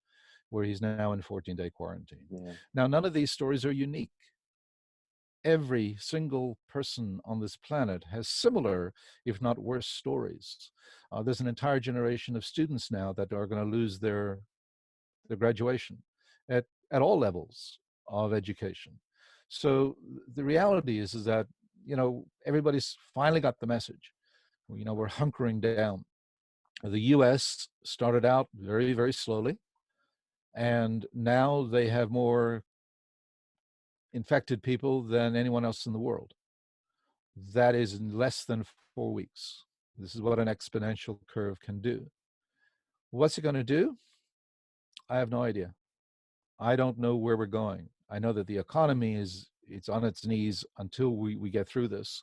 where he's now in 14-day quarantine. Yeah. Now, none of these stories are unique. Every single person on this planet has similar, if not worse, stories. There's an entire generation of students now that are going to lose their graduation at all levels of education. So the reality is that, everybody's finally got the message. We're hunkering down. The US started out very, very slowly, and now they have more infected people than anyone else in the world. That is in less than 4 weeks. This is what an exponential curve can do. What's it going to do? I have no idea. I don't know where we're going. I know that the economy it's on its knees until we get through this.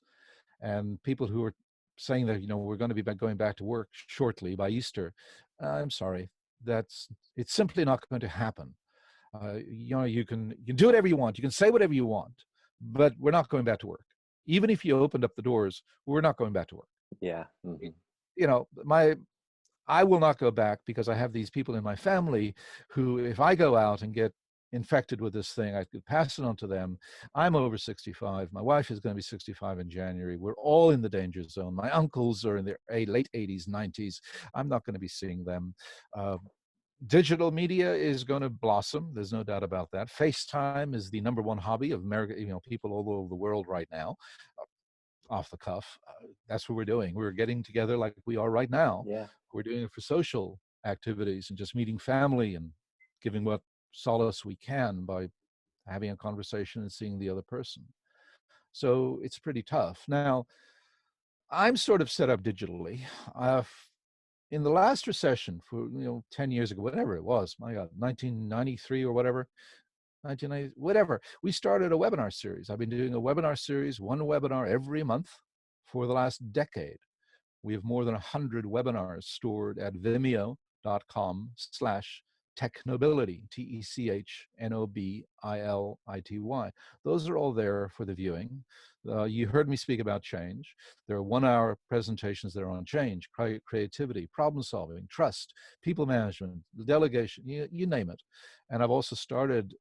And people who are saying that, we're going to be going back to work shortly by Easter, I'm sorry, it's simply not going to happen. You can do whatever you want. You can say whatever you want, but we're not going back to work. Even if you opened up the doors, we're not going back to work. Yeah. Mm-hmm. I will not go back because I have these people in my family who, if I go out and get infected with this thing, I could pass it on to them. I'm over 65. My wife is going to be 65 in January. We're all in the danger zone. My uncles are in their late 80s, 90s. I'm not going to be seeing them. Digital media is going to blossom. There's no doubt about that. FaceTime is the number one hobby of America, people all over the world right now. Off the cuff, that's what we're doing. We're getting together like we are right now. Yeah. We're doing it for social activities and just meeting family and giving what solace we can by having a conversation and seeing the other person. So it's pretty tough. Now, I'm sort of set up digitally. In the last recession, for 10 years ago, whatever it was, my God, 1993 or whatever, 1990, whatever, we started a webinar series. I've been doing a webinar series, one webinar every month for the last decade. We have more than 100 webinars stored at vimeo.com/technobility, TECHNOBILITY. Those are all there for the viewing. You heard me speak about change. There are 1-hour presentations that are on change, creativity, problem solving, trust, people management, delegation, you name it. And I've also started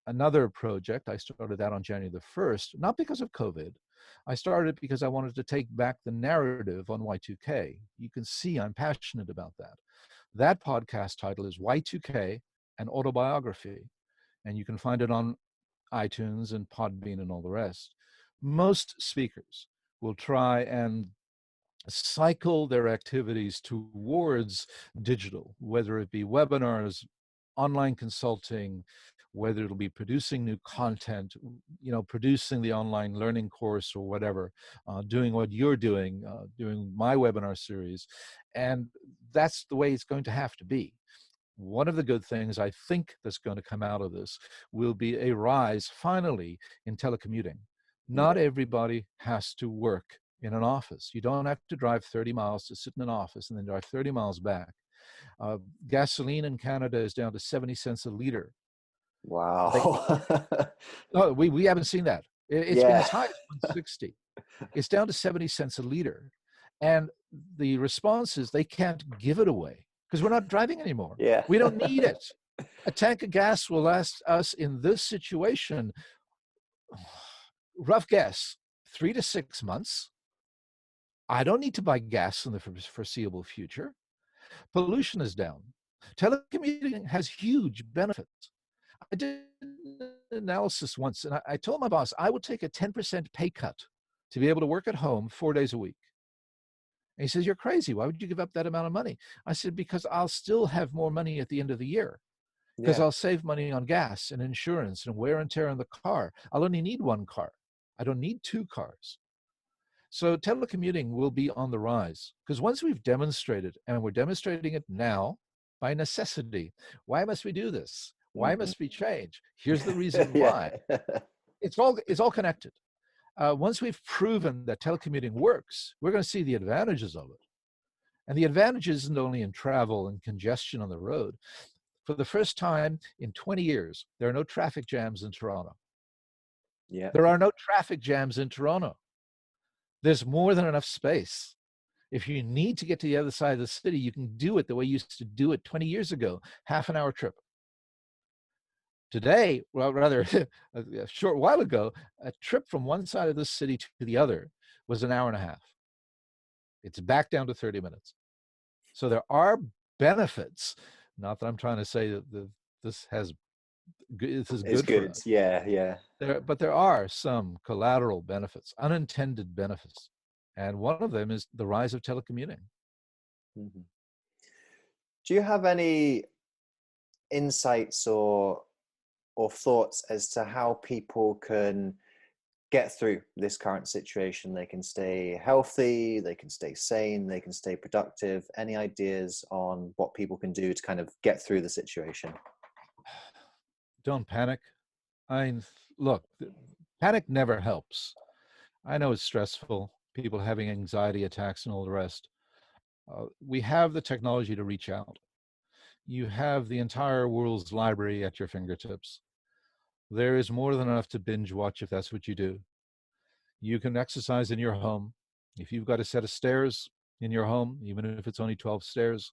another project. I started that on January the 1st, not because of COVID. I started because I wanted to take back the narrative on Y2K. You can see I'm passionate about that. That podcast title is Y2K, an autobiography, and you can find it on iTunes and Podbean and all the rest. Most speakers will try and cycle their activities towards digital, whether it be webinars, online consulting, whether it'll be producing new content, producing the online learning course or whatever, doing what you're doing, doing my webinar series. And that's the way it's going to have to be. One of the good things I think that's going to come out of this will be a rise, finally, in telecommuting. Not everybody has to work in an office. You don't have to drive 30 miles to sit in an office and then drive 30 miles back. Gasoline in Canada is down to 70 cents a liter. Wow. No, we haven't seen that. It's been as high as 160. It's down to 70 cents a liter. And the response is they can't give it away because we're not driving anymore. Yeah. We don't need it. A tank of gas will last us in this situation, rough guess, 3 to 6 months. I don't need to buy gas in the foreseeable future. Pollution is down. Telecommuting has huge benefits. I did an analysis once, and I told my boss I would take a 10% pay cut to be able to work at home 4 days a week. And he says, "You're crazy. Why would you give up that amount of money?" I said, "Because I'll still have more money at the end of the year, because Yeah. I'll save money on gas and insurance and wear and tear on the car. I'll only need one car. I don't need two cars." So telecommuting will be on the rise, because once we've demonstrated, and we're demonstrating it now by necessity. Why must we do this? Why Hmm. must we change? Here's the reason Yeah. why. It's all connected. Once we've proven that telecommuting works, we're going to see the advantages of it. And the advantage isn't only in travel and congestion on the road. For the first time in 20 years, there are no traffic jams in Toronto. Yeah. There are no traffic jams in Toronto. There's more than enough space. If you need to get to the other side of the city, you can do it the way you used to do it 20 years ago, half an hour trip. Today, well, rather a short while ago, a trip from one side of the city to the other was an hour and a half. It's back down to 30 minutes. So there are benefits. Not that I'm trying to say that this is It's good for good. us. Yeah. Yeah. But there are some collateral benefits, unintended benefits. And one of them is the rise of telecommuting. Hmm. Do you have any insights or thoughts as to how people can get through this current situation? They can stay healthy, they can stay sane, they can stay productive. Any ideas on what people can do to kind of get through the situation? Don't panic. Look, panic never helps. I know it's stressful, people having anxiety attacks and all the rest. We have the technology to reach out. You have the entire world's library at your fingertips. There is more than enough to binge watch if that's what you do. You can exercise in your home. If you've got a set of stairs in your home, even if it's only 12 stairs,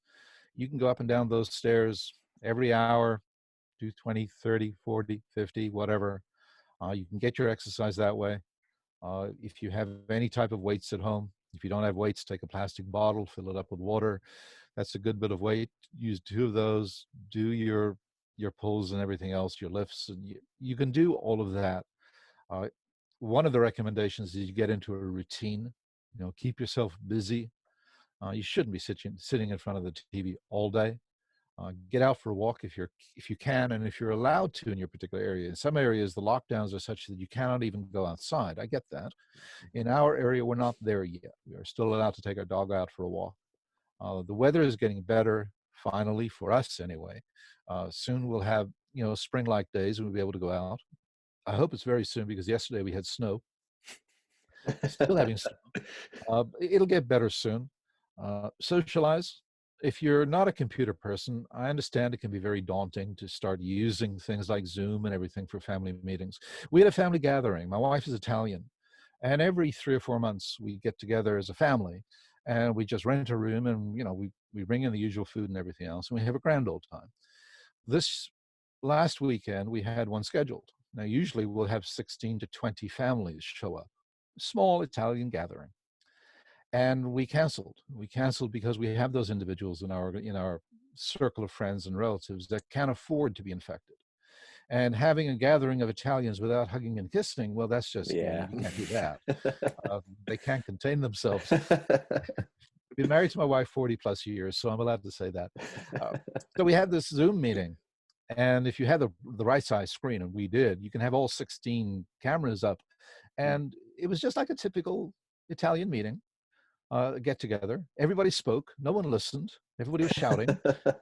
you can go up and down those stairs every hour, do 20, 30, 40, 50, whatever. You can get your exercise that way. If you have any type of weights at home, if you don't have weights, take a plastic bottle, fill it up with water. That's a good bit of weight. Use 2 of those. Do your pulls and everything else, your lifts, and you can do all of that. Uh, One of the recommendations is you get into a routine. Keep yourself busy. You shouldn't be sitting in front of the TV all day. Get out for a walk if you can, and if you're allowed to in your particular area. In some areas, the lockdowns are such that you cannot even go outside. I get that. In our area, we're not there yet. We are still allowed to take our dog out for a walk. The weather is getting better, finally, for us anyway. Soon we'll have spring-like days and we'll be able to go out. I hope it's very soon, because yesterday we had snow. Still having snow. It'll get better soon. Socialize. If you're not a computer person, I understand it can be very daunting to start using things like Zoom and everything for family meetings. We had a family gathering. My wife is Italian, and every 3 or 4 months we get together as a family, and we just rent a room, and we bring in the usual food and everything else, and we have a grand old time. This last weekend we had one scheduled. Now usually we'll have 16 to 20 families show up, small Italian gathering. And we canceled. We canceled because we have those individuals in our circle of friends and relatives that can't afford to be infected. And having a gathering of Italians without hugging and kissing, well, that's just, Yeah. you can't do that. They can't contain themselves. I've been married to my wife 40 plus years, so I'm allowed to say that. So we had this Zoom meeting, and if you had the right size screen, and we did, you can have all 16 cameras up. And it was just like a typical Italian meeting. Get together. Everybody spoke. No one listened. Everybody was shouting,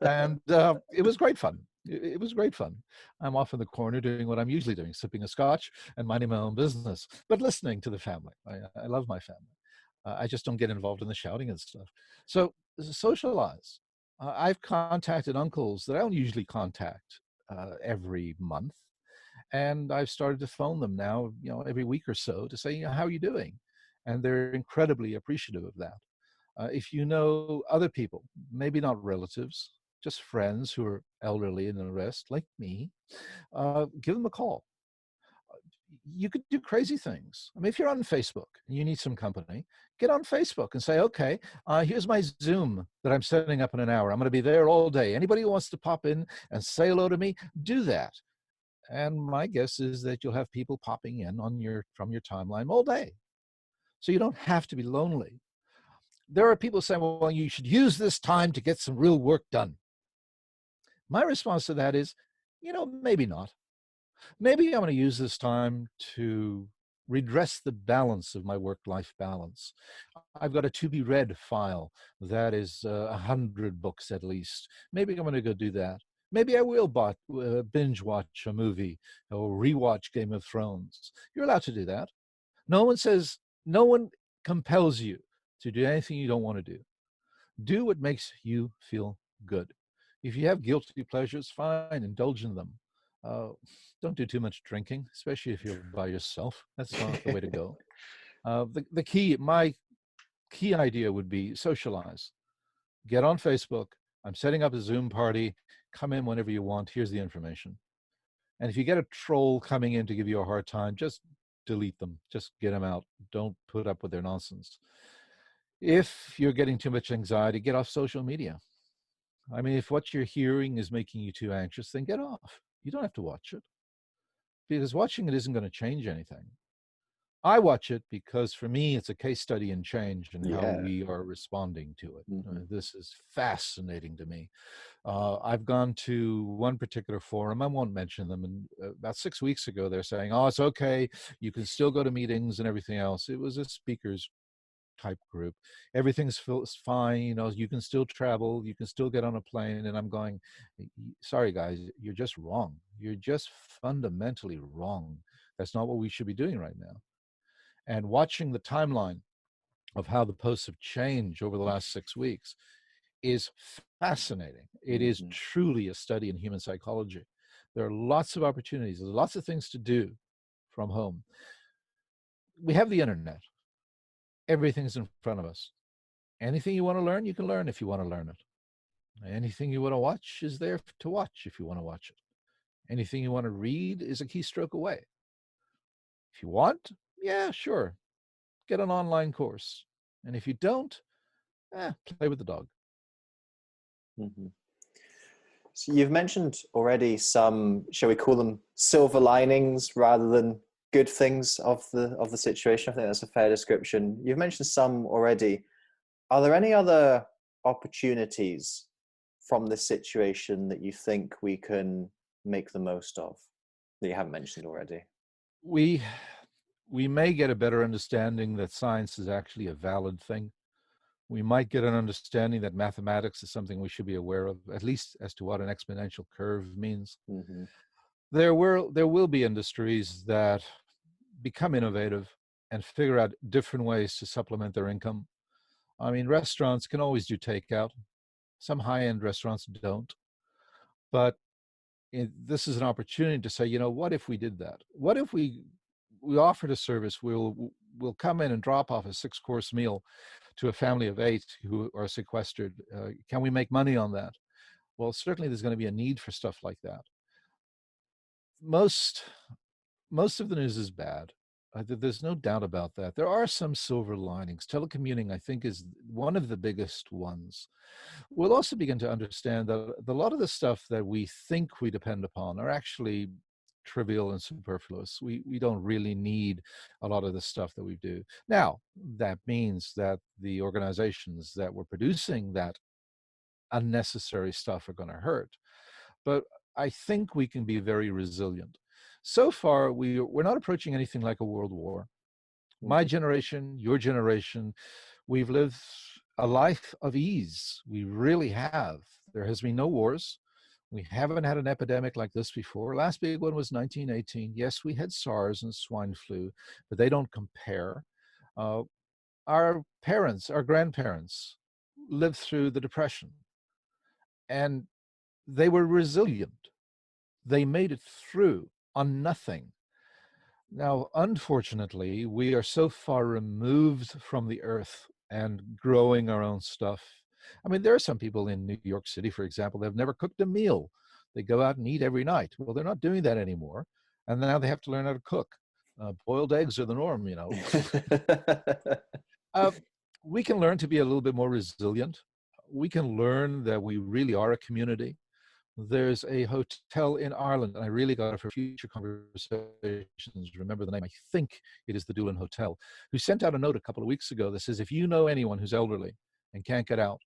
and it was great fun. It was great fun. I'm off in the corner doing what I'm usually doing, sipping a scotch and minding my own business, but listening to the family. I love my family. I just don't get involved in the shouting and stuff. So socialize. I've contacted uncles that I don't usually contact every month, and I've started to phone them now, every week or so, to say, how are you doing? And they're incredibly appreciative of that. If you know other people, maybe not relatives, just friends who are elderly and the rest, like me, give them a call. You could do crazy things. I mean, if you're on Facebook and you need some company, get on Facebook and say, okay, here's my Zoom that I'm setting up in an hour. I'm going to be there all day. Anybody who wants to pop in and say hello to me, do that. And my guess is that you'll have people popping in from your timeline all day. So you don't have to be lonely. There are people saying, well, you should use this time to get some real work done. My response to that is, maybe not. Maybe I'm going to use this time to redress the balance of my work-life balance. I've got a to-be-read file that is 100 books at least. Maybe I'm going to go do that. Maybe I will binge watch a movie or rewatch Game of Thrones. You're allowed to do that. No one compels you to do anything you don't want to do. Do what makes you feel good. If you have guilty pleasures, fine, indulge in them. Don't do too much drinking, especially if you're by yourself. That's not the way to go. My key idea would be socialize. Get on Facebook. I'm setting up a Zoom party. Come in whenever you want. Here's the information. And if you get a troll coming in to give you a hard time, just delete them. Just get them out. Don't put up with their nonsense. If you're getting too much anxiety, get off social media. I mean, if what you're hearing is making you too anxious, then get off. You don't have to watch it, because watching it isn't going to change anything. I watch it because for me, it's a case study in change and how we are responding to it. Mm-hmm. This is fascinating to me. I've gone to one particular forum, I won't mention them, and about 6 weeks ago, they're saying, oh, it's okay, you can still go to meetings and everything else. It was a speakers type group. Everything's fine, you can still travel, you can still get on a plane. And I'm going, sorry guys, you're just wrong. You're just fundamentally wrong. That's not what we should be doing right now. And watching the timeline of how the posts have changed over the last 6 weeks is fascinating. It is truly a study in human psychology. There are lots of opportunities. There's lots of things to do from home. We have the internet. Everything's in front of us. Anything you want to learn, you can learn if you want to learn it. Anything you want to watch is there to watch if you want to watch it. Anything you want to read is a keystroke away. If you want, yeah, sure, get an online course. And if you don't, play with the dog. Mm-hmm. So you've mentioned already some, shall we call them silver linings rather than good things of the situation. I think that's a fair description. You've mentioned some already. Are there any other opportunities from this situation that you think we can make the most of that you haven't mentioned already? We may get a better understanding that science is actually a valid thing. We might get an understanding that mathematics is something we should be aware of, at least as to what an exponential curve means. Mm-hmm. There will be industries that become innovative and figure out different ways to supplement their income. I mean, restaurants can always do takeout. Some high-end restaurants don't. But this is an opportunity to say, what if we did that? What if we offered a service? We'll come in and drop off a 6-course meal to a family of 8 who are sequestered. Can we make money on that? Well, certainly there's going to be a need for stuff like that. Most of the news is bad. There's no doubt about that. There are some silver linings. Telecommuting, I think, is one of the biggest ones. We'll also begin to understand that a lot of the stuff that we think we depend upon are actually trivial and superfluous. We don't really need a lot of the stuff that we do. Now, that means that the organizations that were producing that unnecessary stuff are going to hurt. But I think we can be very resilient. So far, we're not approaching anything like a world war. My generation, your generation, we've lived a life of ease. We really have. There has been no wars. We haven't had an epidemic like this before. Last big one was 1918. Yes, we had SARS and swine flu, but they don't compare. Our parents, our grandparents lived through the Depression, and they were resilient. They made it through on nothing. Now, unfortunately, we are so far removed from the earth and growing our own stuff. I mean, there are some people in New York City, for example, that have never cooked a meal. They go out and eat every night. Well, they're not doing that anymore. And now they have to learn how to cook. Boiled eggs are the norm, We can learn to be a little bit more resilient. We can learn that we really are a community. There's a hotel in Ireland, and I really got it for future conversations. Remember the name, I think it is the Doolin Hotel, who sent out a note a couple of weeks ago that says, if you know anyone who's elderly and can't get out,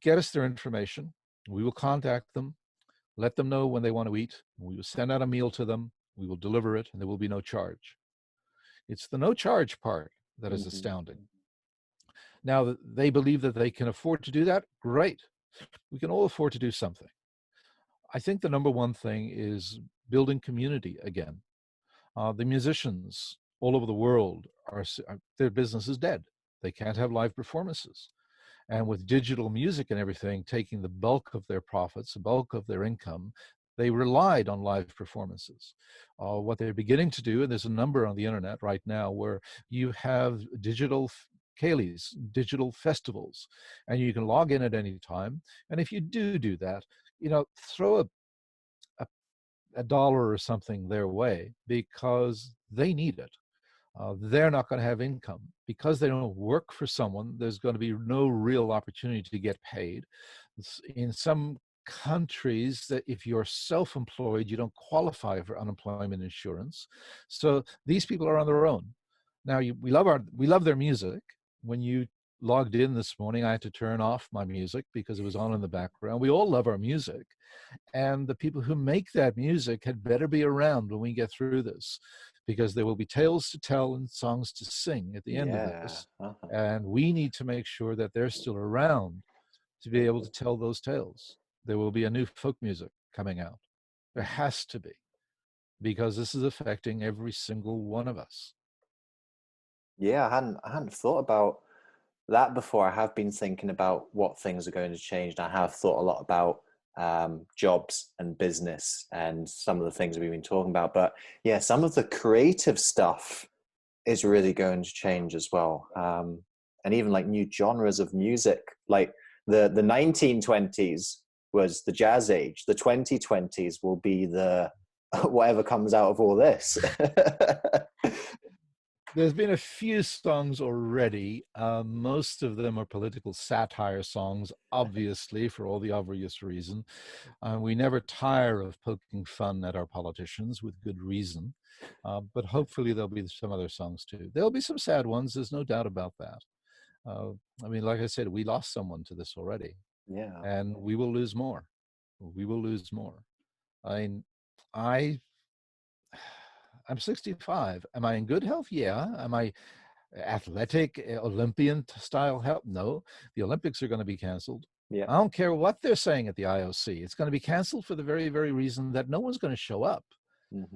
get us their information. We will contact them, let them know when they want to eat. We will send out a meal to them. We will deliver it, and there will be no charge. It's the no charge part that is astounding. Now, they believe that they can afford to do that. Great. We can all afford to do something. I think the number one thing is building community again. The musicians all over the world, their business is dead. They can't have live performances. And with digital music and everything taking the bulk of their profits, the bulk of their income, they relied on live performances. What they're beginning to do, and there's a number on the internet right now where you have digital Kayleys, digital festivals, and you can log in at any time. And if you do that, throw a dollar or something their way, because they need it. They're not going to have income because they don't work for someone. There's going to be no real opportunity to get paid. In some countries, that if you're self-employed, you don't qualify for unemployment insurance. So these people are on their own. Now, we love their music. When you logged in this morning, I had to turn off my music because it was on in the background. We all love our music. And the people who make that music had better be around when we get through this, because there will be tales to tell and songs to sing at the end of this. And we need to make sure that they're still around to be able to tell those tales. There will be a new folk music coming out. There has to be, because this is affecting every single one of us. Yeah, I hadn't thought about that before. I have been thinking about what things are going to change, and I have thought a lot about jobs and business and some of the things we've been talking about. But yeah, some of the creative stuff is really going to change as well. And even like new genres of music, like the 1920s was the jazz age. The 2020s will be the whatever comes out of all this. There's been a few songs already. Most of them are political satire songs, obviously, for all the obvious reason. We never tire of poking fun at our politicians with good reason. But hopefully there'll be some other songs too. There'll be some sad ones. There's no doubt about that. I mean, like I said, we lost someone to this already. Yeah. And we will lose more. We will lose more. I mean, I'm 65. Am I in good health? Yeah. Am I athletic, Olympian style health? No. The Olympics are going to be canceled. Yeah. I don't care what they're saying at the IOC. It's going to be canceled for the very, very reason that no one's going to show up.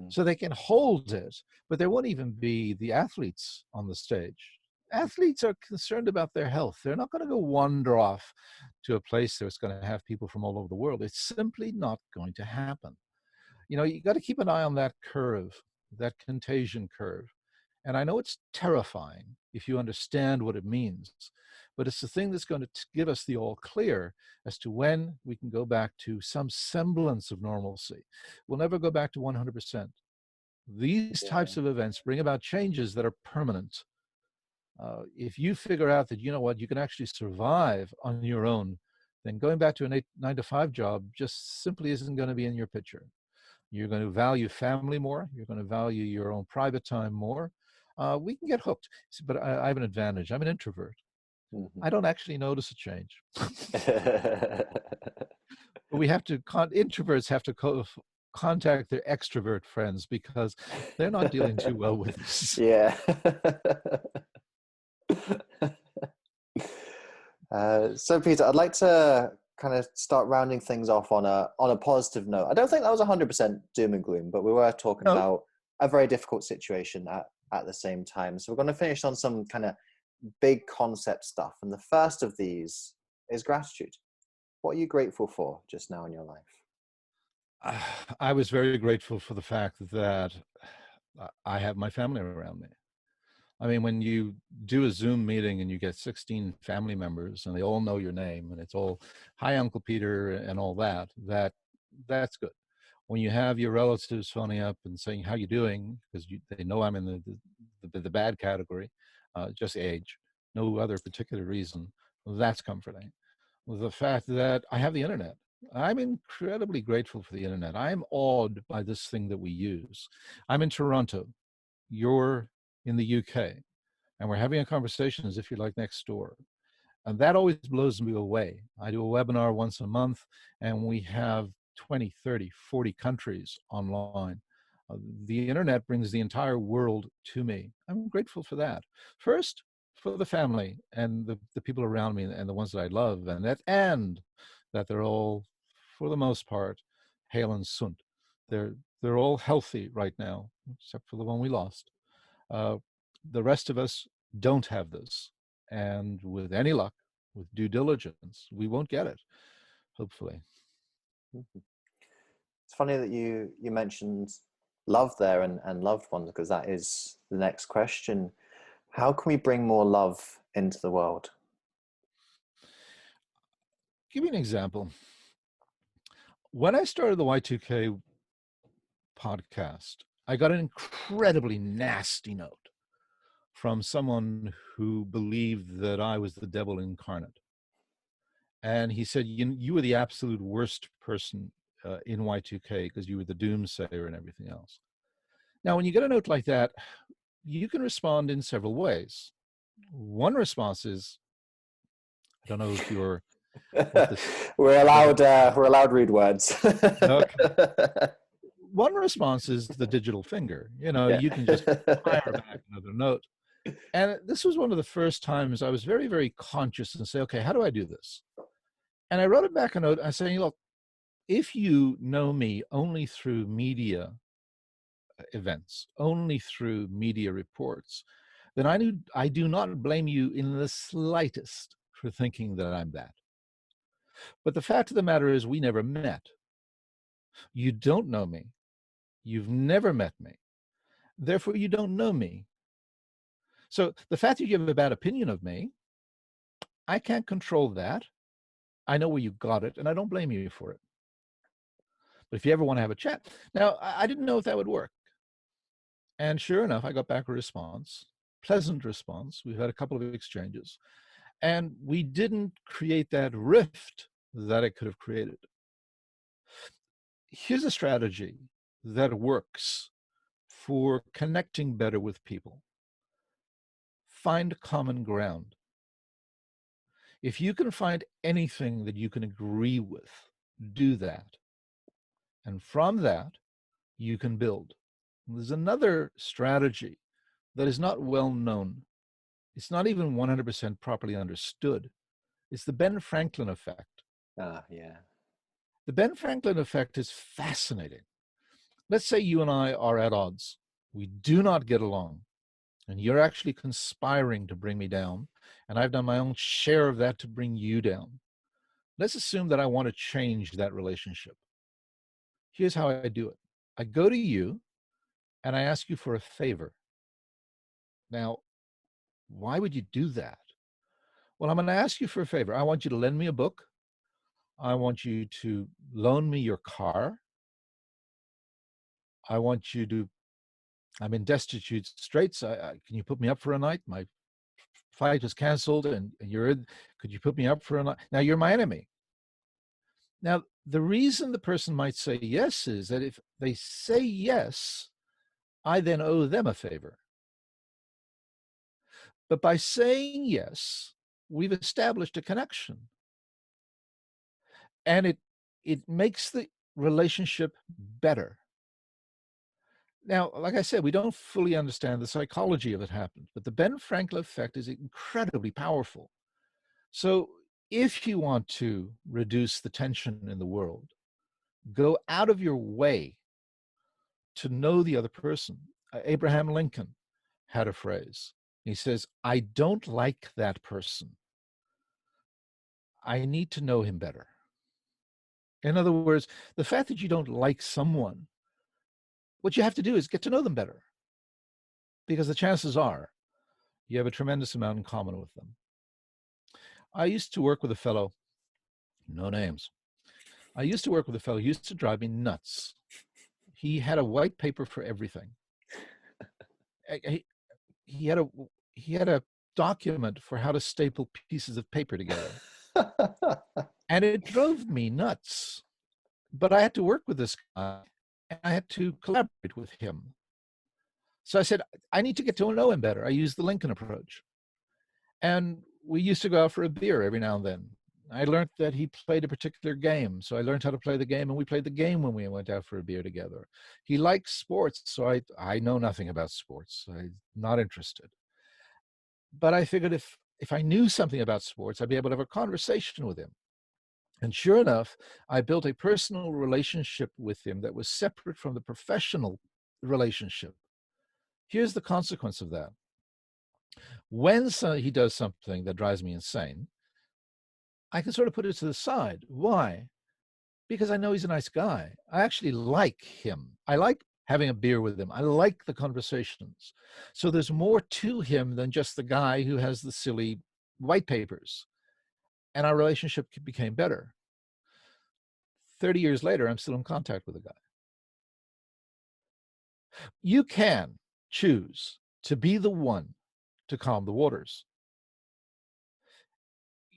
So they can hold it, but there won't even be the athletes on the stage. Athletes are concerned about their health. They're not going to go wander off to a place that's going to have people from all over the world. It's simply not going to happen. You got to keep an eye on that curve, that contagion curve. And I know it's terrifying if you understand what it means, but it's the thing that's going to give us the all clear as to when we can go back to some semblance of normalcy. We'll never go back to 100%. These types of events bring about changes that are permanent. If you figure out that, you can actually survive on your own, then going back to a 9-to-5 job just simply isn't going to be in your picture. You're going to value family more. You're going to value your own private time more. We can get hooked, but I have an advantage. I'm an introvert. I don't actually notice a change. But we have to, introverts have to contact their extrovert friends because they're not dealing too well with this. Yeah. So Peter, I'd like to kind of start rounding things off on a positive note. I don't think that was 100% doom and gloom, but we were talking about a very difficult situation at the same time. So we're going to finish on some kind of big concept stuff. And the first of these is gratitude. What are you grateful for just now in your life? I was very grateful for the fact that I have my family around me. I mean, when you do a Zoom meeting and you get 16 family members and they all know your name and it's all, hi, Uncle Peter, and all that's good. When you have your relatives phoning up and saying, how you doing? Because they know I'm in the bad category, just age, no other particular reason, that's comforting. The fact that I have the internet I'm incredibly grateful for the internet. I'm awed by this thing that we use. I'm in Toronto. You're in the UK, and we're having a conversation as if you're like next door. And that always blows me away. I do a webinar once a month, and we have 20, 30, 40 countries online. The internet brings the entire world to me. I'm grateful for that. First, for the family and the people around me and the ones that I love, and that they're all, for the most part, hale and sunt. They're all healthy right now, except for the one we lost. Uh, the rest of us don't have this. And with any luck, with due diligence, we won't get it, hopefully. It's funny that you mentioned love there and loved ones, because that is the next question. How can we bring more love into the world? Give you an example. When I started the Y2K podcast, I got an incredibly nasty note from someone who believed that I was the devil incarnate. And he said, you were the absolute worst person in Y2K because you were the doomsayer and everything else. Now, when you get a note like that, you can respond in several ways. One response is, I don't know if you're what this, we're allowed rude words. okay. One response is the digital finger. You can just fire back another note. And this was one of the first times I was very, very conscious and say, okay, how do I do this? And I wrote it back a note. I said, look, if you know me only through media events, only through media reports, then I do not blame you in the slightest for thinking that I'm that. But the fact of the matter is we never met. You don't know me. You've never met me. Therefore, you don't know me. So the fact that you have a bad opinion of me, I can't control that. I know where you got it, and I don't blame you for it. But if you ever want to have a chat. Now, I didn't know if that would work. And sure enough, I got back a response, pleasant response. We've had a couple of exchanges. And we didn't create that rift that it could have created. Here's a strategy that works for connecting better with people. Find common ground. If you can find anything that you can agree with, do that. And from that, you can build. There's another strategy that is not well known. It's not even 100% properly understood. It's the Ben Franklin effect. Yeah. The Ben Franklin effect is fascinating. Let's say you and I are at odds. We do not get along, and you're actually conspiring to bring me down, and I've done my own share of that to bring you down. Let's assume that I want to change that relationship. Here's how I do it. I go to you, and I ask you for a favor. Now, why would you do that? Well, I'm going to ask you for a favor. I want you to lend me a book. I want you to loan me your car. I want you to, I'm in destitute straits. Can you put me up for a night? My flight was canceled and could you put me up for a night? Now you're my enemy. Now, the reason the person might say yes is that if they say yes, I then owe them a favor. But by saying yes, we've established a connection. And it makes the relationship better. Now, like I said, we don't fully understand the psychology of it happened, but the Ben Franklin effect is incredibly powerful. So if you want to reduce the tension in the world, go out of your way to know the other person. Abraham Lincoln had a phrase. He says, I don't like that person. I need to know him better. In other words, the fact that you don't like someone, what you have to do is get to know them better, because the chances are you have a tremendous amount in common with them. I used to work with a fellow, no names. I used to work with a fellow who used to drive me nuts. He had a white paper for everything. He had a document for how to staple pieces of paper together. And it drove me nuts. But I had to work with this guy, and I had to collaborate with him. So I said, I need to get to know him better. I used the Lincoln approach. And we used to go out for a beer every now and then. I learned that he played a particular game, so I learned how to play the game, and we played the game when we went out for a beer together. He likes sports, so I know nothing about sports. I'm not interested. But I figured if I knew something about sports, I'd be able to have a conversation with him. And sure enough, I built a personal relationship with him that was separate from the professional relationship. Here's the consequence of that. When he does something that drives me insane, I can sort of put it to the side. Why? Because I know he's a nice guy. I actually like him. I like having a beer with him. I like the conversations. So there's more to him than just the guy who has the silly white papers. And our relationship became better. 30 years later, I'm still in contact with the guy. You can choose to be the one to calm the waters.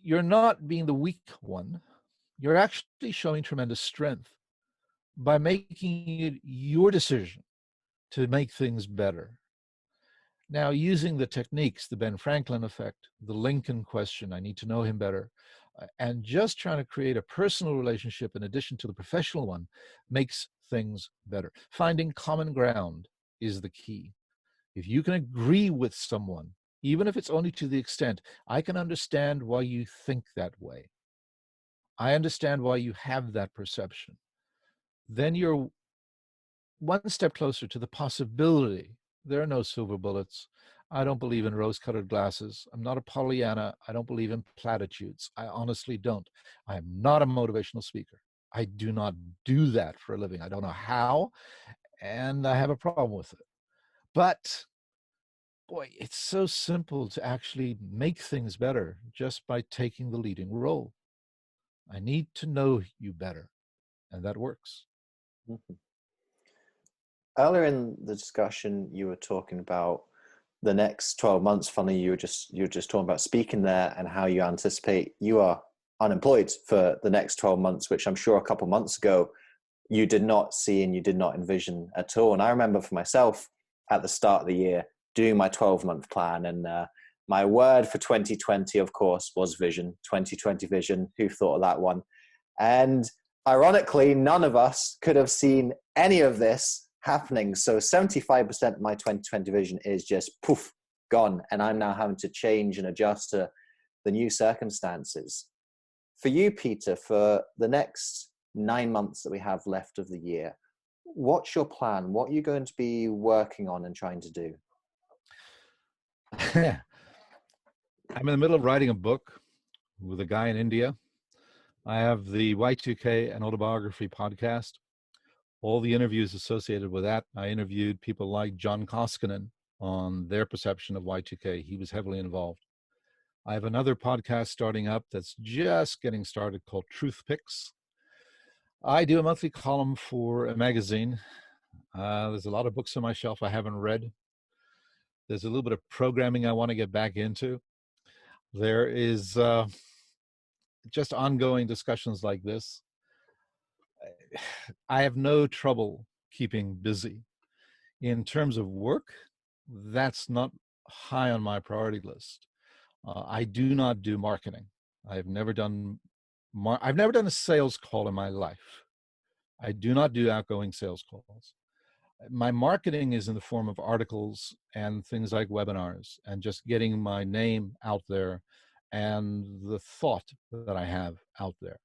You're not being the weak one. You're actually showing tremendous strength by making it your decision to make things better. Now, using the techniques, the Ben Franklin effect, the Lincoln question, I need to know him better, and just trying to create a personal relationship in addition to the professional one makes things better. Finding common ground is the key. If you can agree with someone, even if it's only to the extent, I can understand why you think that way. I understand why you have that perception. Then you're one step closer to the possibility. There are no silver bullets. I don't believe in rose-colored glasses. I'm not a Pollyanna. I don't believe in platitudes. I honestly don't. I am not a motivational speaker. I do not do that for a living. I don't know how, and I have a problem with it. But boy, it's so simple to actually make things better just by taking the leading role. I need to know you better, and that works. Mm-hmm. Earlier in the discussion, you were talking about the next 12 months. Funny, you were just talking about speaking there and how you anticipate you are unemployed for the next 12 months, which I'm sure a couple months ago you did not see and you did not envision at all. And I remember for myself at the start of the year doing my 12-month plan, and my word for 2020, of course, was vision. 2020 vision. Who thought of that one? And ironically, none of us could have seen any of this happening. So 75% of my 2020 vision is just poof, gone. And I'm now having to change and adjust to the new circumstances. For you, Peter, for the next 9 months that we have left of the year, what's your plan? What are you going to be working on and trying to do? I'm in the middle of writing a book with a guy in India. I have the Y2K and autobiography podcast. All the interviews associated with that, I interviewed people like John Koskinen on their perception of Y2K. He was heavily involved. I have another podcast starting up that's just getting started called Truth Picks. I do a monthly column for a magazine. There's a lot of books on my shelf I haven't read. There's a little bit of programming I want to get back into. There is just ongoing discussions like this. I have no trouble keeping busy. In terms of work, that's not high on my priority list. I do not do marketing. I've never done a sales call in my life. I do not do outgoing sales calls. My marketing is in the form of articles and things like webinars and just getting my name out there and the thought that I have out there.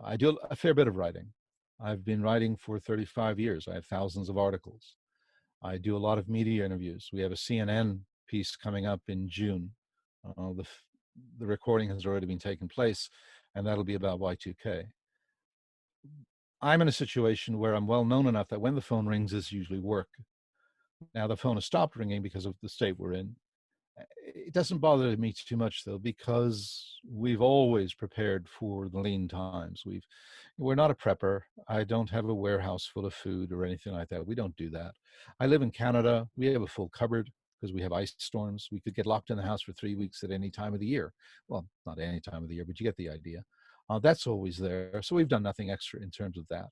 I do a fair bit of writing. I've been writing for 35 years. I have thousands of articles. I do a lot of media interviews. We have a CNN piece coming up in June. The recording has already been taken place, and that'll be about Y2K. I'm in a situation where I'm well known enough that when the phone rings, it's usually work. Now the phone has stopped ringing because of the state we're in. It doesn't bother me too much though, because we've always prepared for the lean times. We're not a prepper. I don't have a warehouse full of food or anything like that. We don't do that. I live in Canada. We have a full cupboard. because we have ice storms. We could get locked in the house for 3 weeks at any time of the year. Well, not any time of the year, but you get the idea. That's always there. So we've done nothing extra in terms of that.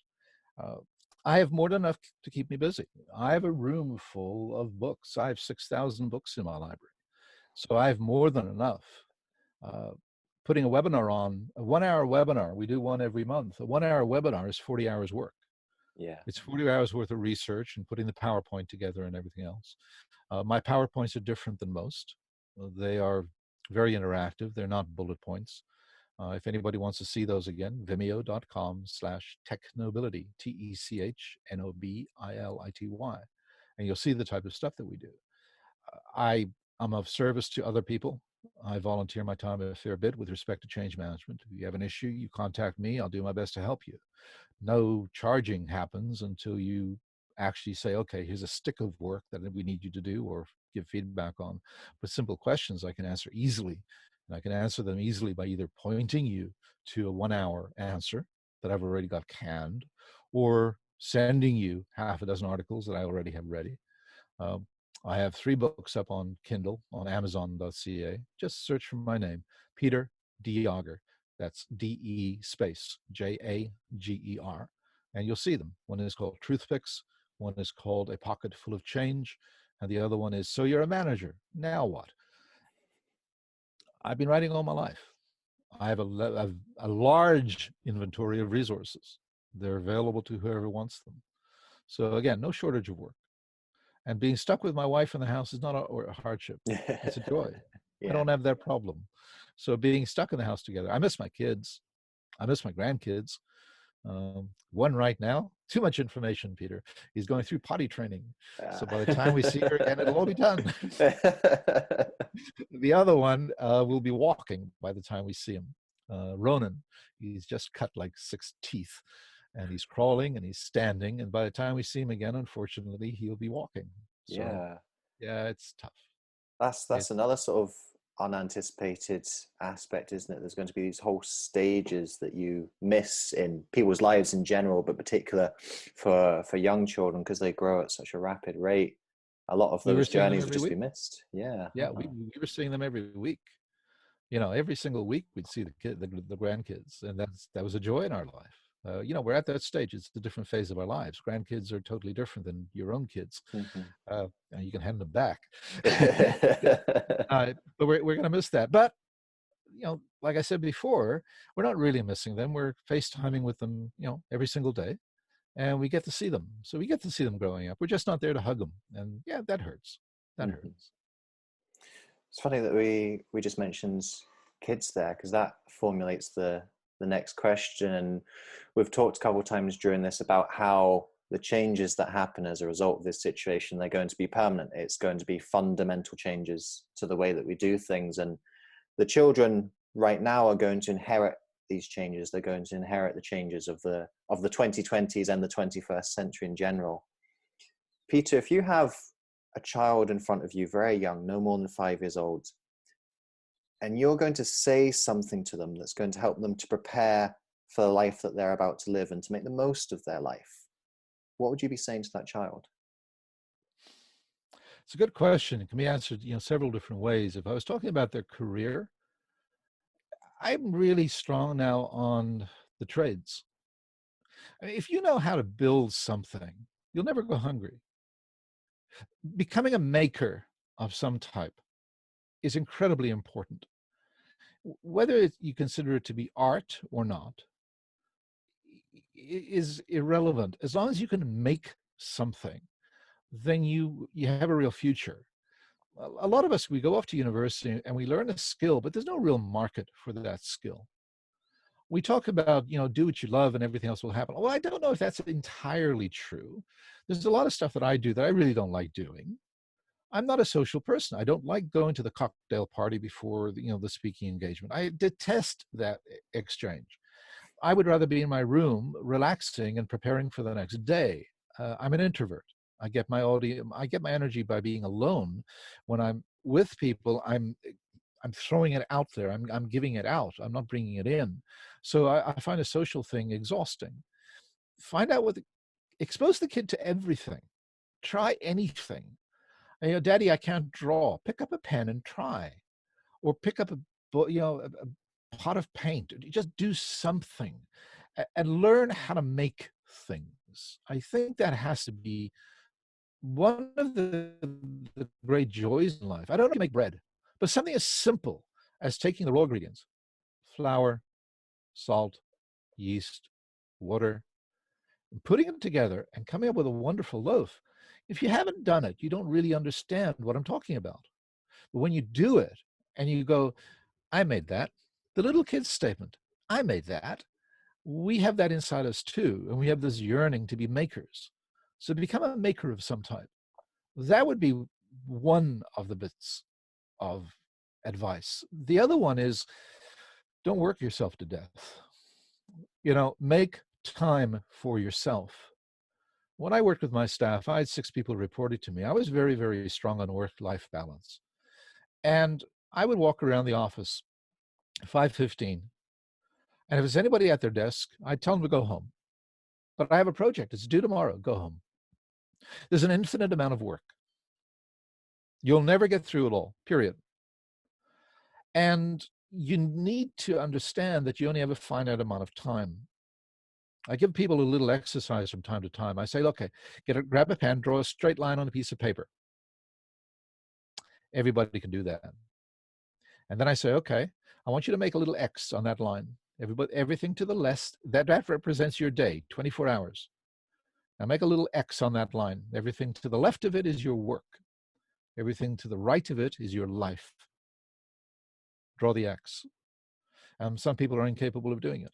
I have more than enough to keep me busy. I have a room full of books. I have 6,000 books in my library. So I have more than enough. Putting a webinar on, a 1-hour webinar, we do one every month. A 1-hour webinar is 40 hours work. Yeah. It's 40 hours worth of research and putting the PowerPoint together and everything else. My PowerPoints are different than most. They are very interactive. They're not bullet points. If anybody wants to see those again, vimeo.com/technobility, TECHNOBILITY. And you'll see the type of stuff that we do. I'm of service to other people. I volunteer my time a fair bit with respect to change management. If you have an issue, you contact me. I'll do my best to help you. No charging happens until you actually say, okay, here's a stick of work that we need you to do or give feedback on. But simple questions I can answer easily. And I can answer them easily by either pointing you to a 1-hour answer that I've already got canned, or sending you half a dozen articles that I already have ready. I have 3 books up on Kindle on Amazon.ca. Just search for my name, Peter D. Jager. That's DE space JAGER. And you'll see them. One is called Truth Picks. One is called A Pocket Full of Change. And the other one is So You're a Manager. Now what? I've been writing all my life. I have a large inventory of resources. They're available to whoever wants them. So again, no shortage of work. And being stuck with my wife in the house is not a hardship. It's a joy. Yeah. I don't have that problem. So being stuck in the house together, I miss my kids. I miss my grandkids. One right now, too much information, Peter. He's going through potty training. So by the time we see her again, it'll all be done. The other one will be walking by the time we see him. Ronan, he's just cut like 6 teeth. And he's crawling and he's standing. And by the time we see him again, unfortunately, he'll be walking. So, yeah, it's tough. That's another sort of unanticipated aspect, isn't it? There's going to be these whole stages that you miss in people's lives in general, but particular for young children because they grow at such a rapid rate. A lot of those journeys will just be missed. Yeah. Yeah, we were seeing them every week. You know, every single week we'd see the grandkids, and that was a joy in our life. You know, we're at that stage. It's a different phase of our lives. Grandkids are totally different than your own kids. And you can hand them back. But we're going to miss that. But, you know, like I said before, we're not really missing them. We're FaceTiming with them, you know, every single day. And we get to see them. So we get to see them growing up. We're just not there to hug them. And yeah, that hurts. That hurts. It's funny that we just mentioned kids there, because that formulates the next question. And we've talked a couple of times during this about how the changes that happen as a result of this situation, they're going to be permanent. It's going to be fundamental changes to the way that we do things. And the children right now are going to inherit these changes. They're going to inherit the changes of the 2020s and the 21st century in general. Peter, if you have a child in front of you, very young, no more than 5 years old, and you're going to say something to them that's going to help them to prepare for the life that they're about to live and to make the most of their life, what would you be saying to that child? It's a good question. It can be answered, you know, several different ways. If I was talking about their career, I'm really strong now on the trades. I mean, if you know how to build something, you'll never go hungry. Becoming a maker of some type is incredibly important. Whether you consider it to be art or not is irrelevant. As long as you can make something, then you have a real future. A lot of us, we go off to university and we learn a skill, but there's no real market for that skill. We talk about, you know, do what you love and everything else will happen. Well, I don't know if that's entirely true. There's a lot of stuff that I do that I really don't like doing. I'm not a social person. I don't like going to the cocktail party before the speaking engagement. I detest that exchange. I would rather be in my room relaxing and preparing for the next day. I'm an introvert. I get my energy by being alone. When I'm with people, I'm throwing it out there. I'm giving it out. I'm not bringing it in. So I find a social thing exhausting. Find out expose the kid to everything. Try anything. Daddy, I can't draw. Pick up a pen and try. Or pick up a pot of paint. Just do something and learn how to make things. I think that has to be one of the great joys in life. I don't know how to make bread, but something as simple as taking the raw ingredients, flour, salt, yeast, water, and putting them together and coming up with a wonderful loaf. If you haven't done it, you don't really understand what I'm talking about. But when you do it and you go, I made that, the little kid's statement, I made that, we have that inside us too. And we have this yearning to be makers. So become a maker of some type. That would be one of the bits of advice. The other one is, don't work yourself to death. Make time for yourself. When I worked with my staff, I had 6 people reported to me. I was very, very strong on work-life balance. And I would walk around the office 5:15. And if there's anybody at their desk, I'd tell them to go home. But I have a project. It's due tomorrow. Go home. There's an infinite amount of work. You'll never get through it all, period. And you need to understand that you only have a finite amount of time. I give people a little exercise from time to time. I say, okay, grab a pen, draw a straight line on a piece of paper. Everybody can do that. And then I say, okay, I want you to make a little X on that line. Everything to the left, that represents your day, 24 hours. Now make a little X on that line. Everything to the left of it is your work. Everything to the right of it is your life. Draw the X. Some people are incapable of doing it.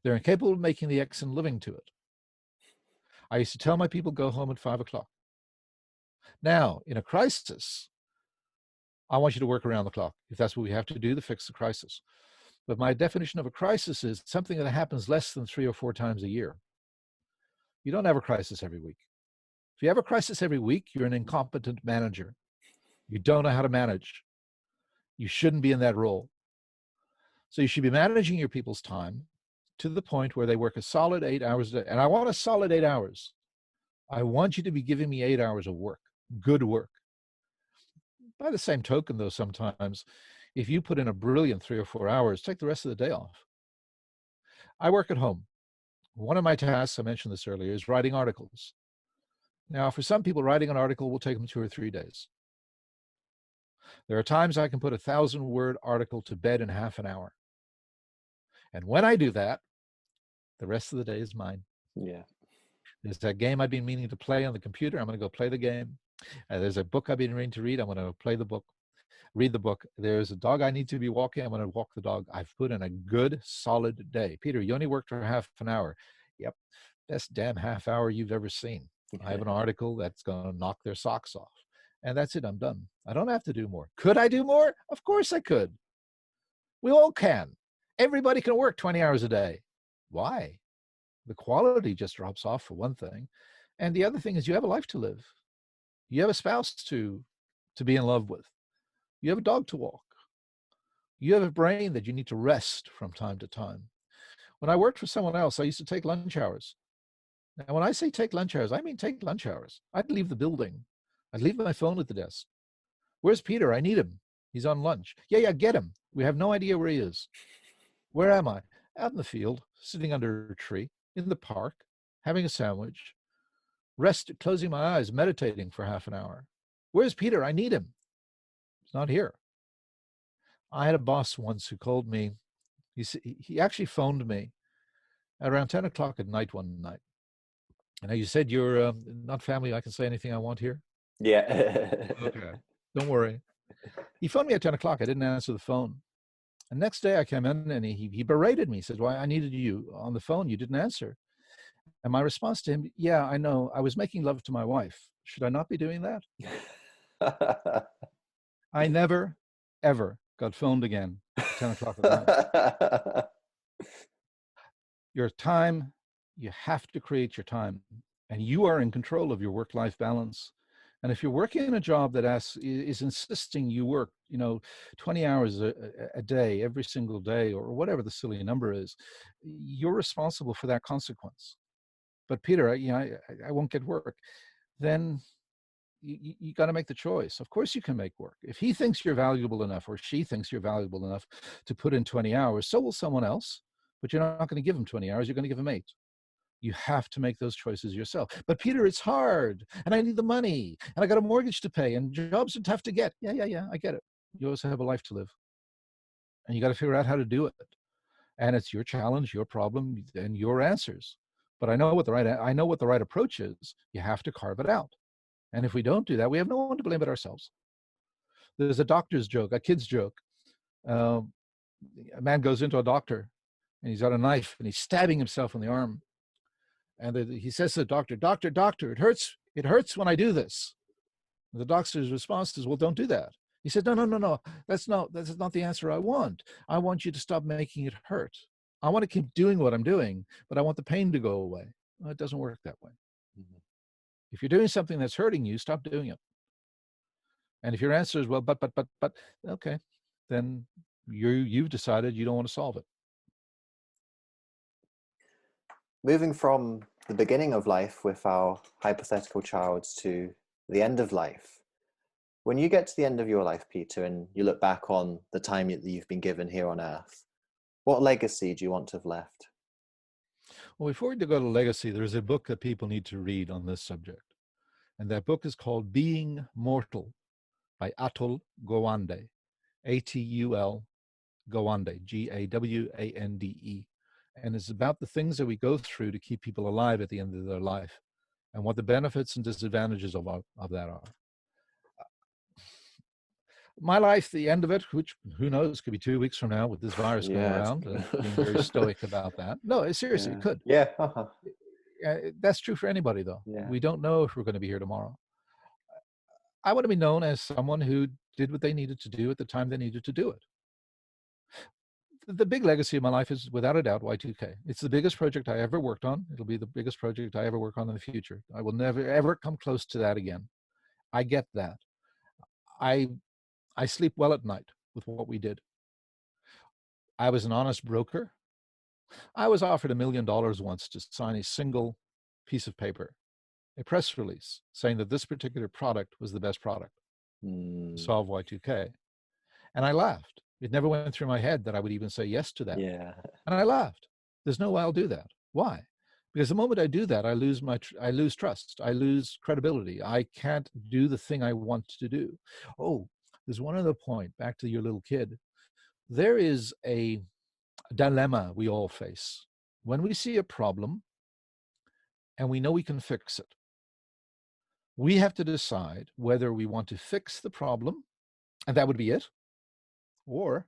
They're incapable of making the X and living to it. I used to tell my people, go home at 5 o'clock. Now, in a crisis, I want you to work around the clock, if that's what we have to do to fix the crisis. But my definition of a crisis is something that happens less than 3 or 4 times a year. You don't have a crisis every week. If you have a crisis every week, you're an incompetent manager. You don't know how to manage. You shouldn't be in that role. So you should be managing your people's time to the point where they work a solid 8 hours a day. And I want a solid 8 hours. I want you to be giving me 8 hours of work, good work. By the same token, though, sometimes, if you put in a brilliant 3 or 4 hours, take the rest of the day off. I work at home. One of my tasks, I mentioned this earlier, is writing articles. Now, for some people, writing an article will take them 2 or 3 days. There are times I can put a 1,000-word article to bed in half an hour. And when I do that, the rest of the day is mine. Yeah. There's that game I've been meaning to play on the computer. I'm going to go play the game. There's a book I've been meaning to read. I'm going to play the book, read the book. There's a dog I need to be walking. I'm going to walk the dog. I've put in a good, solid day. Peter, you only worked for half an hour. Yep. Best damn half hour you've ever seen. I have an article that's going to knock their socks off. And that's it. I'm done. I don't have to do more. Could I do more? Of course I could. We all can. Everybody can work 20 hours a day. Why? The quality just drops off, for one thing. And the other thing is you have a life to live. You have a spouse to be in love with. You have a dog to walk. You have a brain that you need to rest from time to time. When I worked for someone else, I used to take lunch hours. Now, when I say take lunch hours, I mean take lunch hours. I'd leave the building. I'd leave my phone at the desk. Where's Peter? I need him. He's on lunch. Yeah, get him. We have no idea where he is. Where am I? Out in the field, sitting under a tree, in the park, having a sandwich, closing my eyes, meditating for half an hour. Where's Peter? I need him. He's not here. I had a boss once who called me. He actually phoned me at around 10 o'clock at night one night. And you said you're not family. I can say anything I want here. Yeah. Okay. Don't worry. He phoned me at 10 o'clock. I didn't answer the phone. And next day I came in and he berated me. He said, "Why, I needed you on the phone. You didn't answer." And my response to him, "Yeah, I know. I was making love to my wife. Should I not be doing that?" I never, ever got phoned again at 10 o'clock at night. Your time, you have to create your time. And you are in control of your work-life balance. And if you're working in a job that is insisting you work, 20 hours a day, every single day, or whatever the silly number is, you're responsible for that consequence. But Peter, I won't get work. Then you got to make the choice. Of course you can make work. If he thinks you're valuable enough, or she thinks you're valuable enough to put in 20 hours, so will someone else, but you're not going to give them 20 hours, you're going to give them 8. You have to make those choices yourself. But Peter, it's hard, and I need the money, and I got a mortgage to pay, and jobs are tough to get. Yeah, I get it. You also have a life to live, and you got to figure out how to do it. And it's your challenge, your problem, and your answers. But I know what the right approach is. You have to carve it out. And if we don't do that, we have no one to blame but ourselves. There's a doctor's joke, a kid's joke. A man goes into a doctor, and he's got a knife, and he's stabbing himself in the arm. And he says to the doctor, doctor, it hurts when I do this. And the doctor's response is, well, don't do that. He said, no, that's not the answer I want. I want you to stop making it hurt. I want to keep doing what I'm doing, but I want the pain to go away. Well, it doesn't work that way. Mm-hmm. If you're doing something that's hurting you, stop doing it. And if your answer is, well, but, okay, then you've decided you don't want to solve it. Moving from the beginning of life with our hypothetical child to the end of life, when you get to the end of your life, Peter, and you look back on the time that you've been given here on Earth, what legacy do you want to have left? Well, before we go to legacy, there's a book that people need to read on this subject. And that book is called Being Mortal by Atul Gawande, A-T-U-L Gawande, G-A-W-A-N-D-E. And it's about the things that we go through to keep people alive at the end of their life and what the benefits and disadvantages of that are. My life, the end of it, which who knows, could be 2 weeks from now with this virus going around, being very stoic about that. No, seriously, it could. Yeah. That's true for anybody, though. Yeah. We don't know if we're going to be here tomorrow. I want to be known as someone who did what they needed to do at the time they needed to do it. The big legacy of my life is, without a doubt, Y2K. It's the biggest project I ever worked on. It'll be the biggest project I ever work on in the future. I will never, ever come close to that again. I get that. I sleep well at night with what we did. I was an honest broker. I was offered $1 million once to sign a single piece of paper, a press release saying that this particular product was the best product to solve Y2K. And I laughed. It never went through my head that I would even say yes to that. Yeah. And I laughed. There's no way I'll do that. Why? Because the moment I do that, I lose trust. I lose credibility. I can't do the thing I want to do. Oh, there's one other point, back to your little kid. There is a dilemma we all face. When we see a problem and we know we can fix it, we have to decide whether we want to fix the problem, and that would be it, or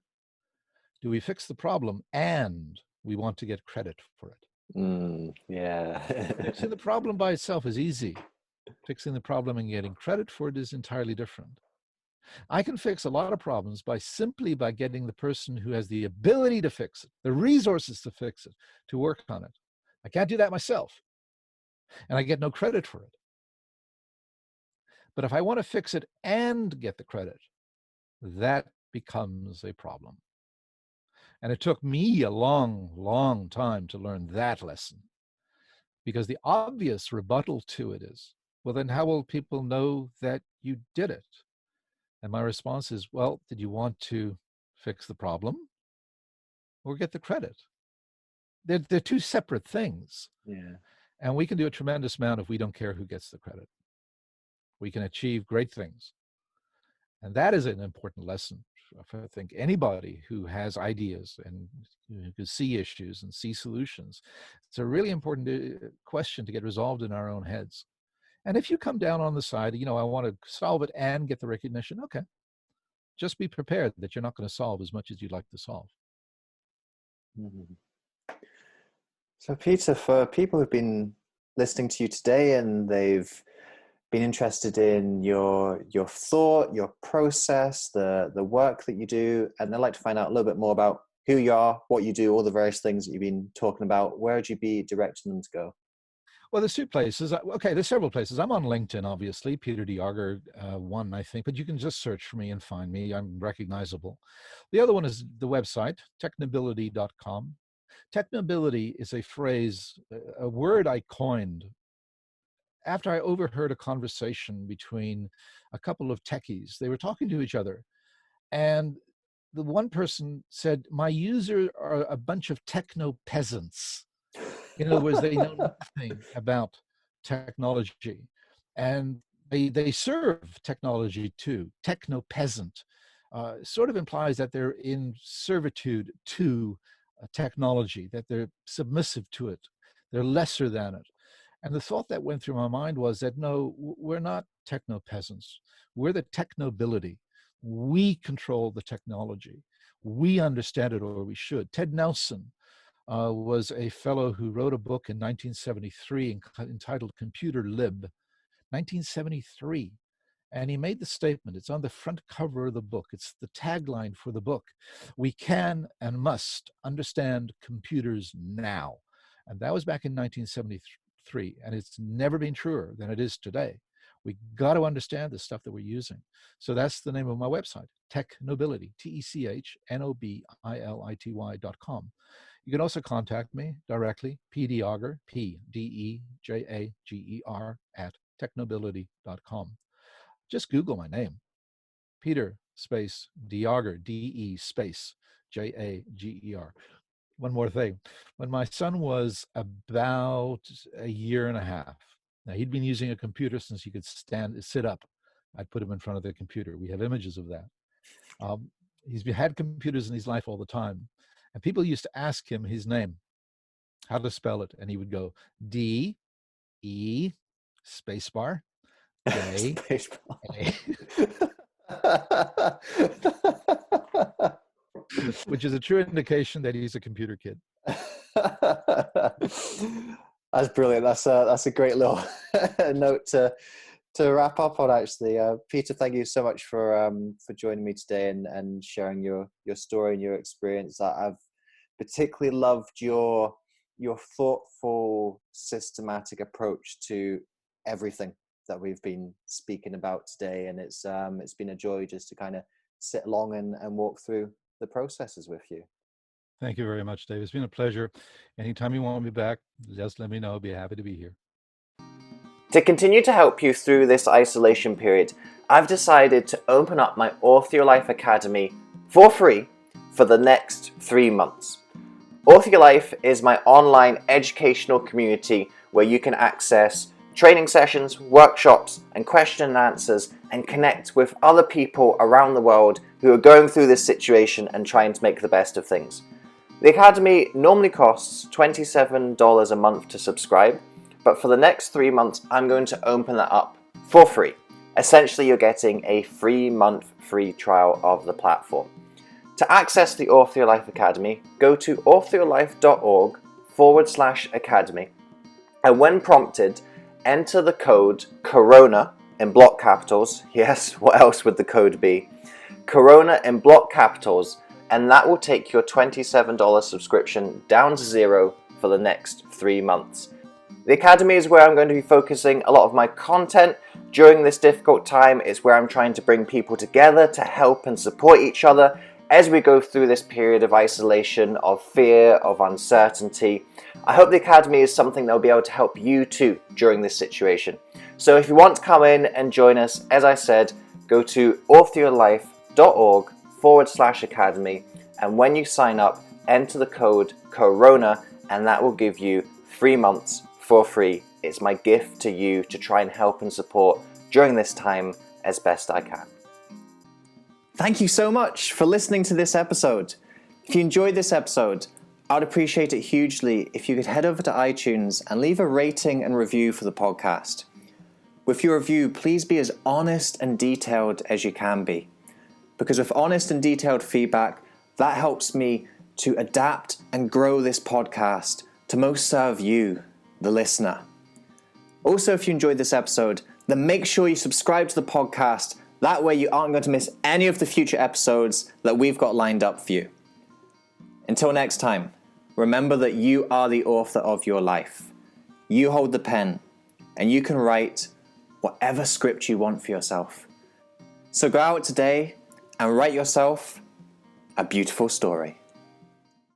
do we fix the problem and we want to get credit for it? Yeah. Fixing the problem by itself is easy. Fixing the problem and getting credit for it is entirely different. I can fix a lot of problems simply by getting the person who has the ability to fix it, the resources to fix it, to work on it. I can't do that myself, and I get no credit for it. But if I want to fix it and get the credit, that becomes a problem. And it took me a long, long time to learn that lesson, because the obvious rebuttal to it is, well, then how will people know that you did it? And my response is, well, did you want to fix the problem or get the credit? They're two separate things. Yeah. And we can do a tremendous amount if we don't care who gets the credit. We can achieve great things. And that is an important lesson. I think anybody who has ideas and who can see issues and see solutions, it's a really important question to get resolved in our own heads. And if you come down on the side, I want to solve it and get the recognition, okay. Just be prepared that you're not going to solve as much as you'd like to solve. Mm-hmm. So Peter, for people who've been listening to you today and they've been interested in your thought, your process, the work that you do, and they'd like to find out a little bit more about who you are, what you do, all the various things that you've been talking about, where would you be directing them to go? Well, there's 2 places. Okay, there's several places. I'm on LinkedIn, obviously, Peter de Jager, one, I think, but you can just search for me and find me. I'm recognizable. The other one is the website, technobility.com. Technobility is a phrase, a word I coined after I overheard a conversation between a couple of techies. They were talking to each other, and the one person said, "My users are a bunch of techno peasants." In other words, they know nothing about technology, and they serve technology too. Techno peasant sort of implies that they're in servitude to technology, that they're submissive to it, they're lesser than it. And the thought that went through my mind was that no, we're not techno peasants. We're the technobility. We control the technology. We understand it, or we should. Ted Nelson was a fellow who wrote a book in 1973 entitled Computer Lib, 1973. And he made the statement, it's on the front cover of the book, it's the tagline for the book: "We can and must understand computers now." And that was back in 1973, and it's never been truer than it is today. We got to understand the stuff that we're using. So that's the name of my website, Technobility, TECHNOBILITY.com. You can also contact me directly, pdejager, PDEJAGER, at technobility.com. Just Google my name, Peter space Dejager, DE space JAGER. One more thing. When my son was about a year and a half, now he'd been using a computer since he could sit up. I'd put him in front of the computer. We have images of that. He's had computers in his life all the time. And people used to ask him his name, how to spell it. And he would go DE spacebar J A, which is a true indication that he's a computer kid. That's brilliant. That's a great little note to wrap up on, actually. Peter, thank you so much for joining me today and sharing your story and your experience. I've particularly loved your thoughtful, systematic approach to everything that we've been speaking about today, and it's been a joy just to kind of sit along and walk through the processes with you. Thank you very much, Dave. It's been a pleasure. Anytime you want me back, just let me know. I'll be happy to be here. To continue to help you through this isolation period, I've decided to open up my Author Your Life Academy for free for the next 3 months. Author Your Life is my online educational community where you can access training sessions, workshops, and question and answers, and connect with other people around the world who are going through this situation and trying to make the best of things. The Academy normally costs $27 a month to subscribe, but for the next 3 months, I'm going to open that up for free. Essentially, you're getting a 3-month free trial of the platform. To access the Author Your Life Academy, go to authoryourlife.org/academy, and when prompted, enter the code CORONA in block capitals. Yes, what else would the code be? CORONA in block capitals, and that will take your $27 subscription down to $0 for the next 3 months. The Academy is where I'm going to be focusing a lot of my content during this difficult time. It's where I'm trying to bring people together to help and support each other as we go through this period of isolation, of fear, of uncertainty. I hope the Academy is something that will be able to help you too during this situation. So if you want to come in and join us, as I said, go to authoryourlife.org/academy, and when you sign up, enter the code CORONA, and that will give you 3 months for free. It's my gift to you to try and help and support during this time as best I can. Thank you so much for listening to this episode. If you enjoyed this episode, I'd appreciate it hugely if you could head over to iTunes and leave a rating and review for the podcast. With your review, please be as honest and detailed as you can be, because with honest and detailed feedback, that helps me to adapt and grow this podcast to most serve you, the listener. Also, if you enjoyed this episode, then make sure you subscribe to the podcast. That way you aren't going to miss any of the future episodes that we've got lined up for you. Until next time, remember that you are the author of your life. You hold the pen, and you can write whatever script you want for yourself. So go out today and write yourself a beautiful story.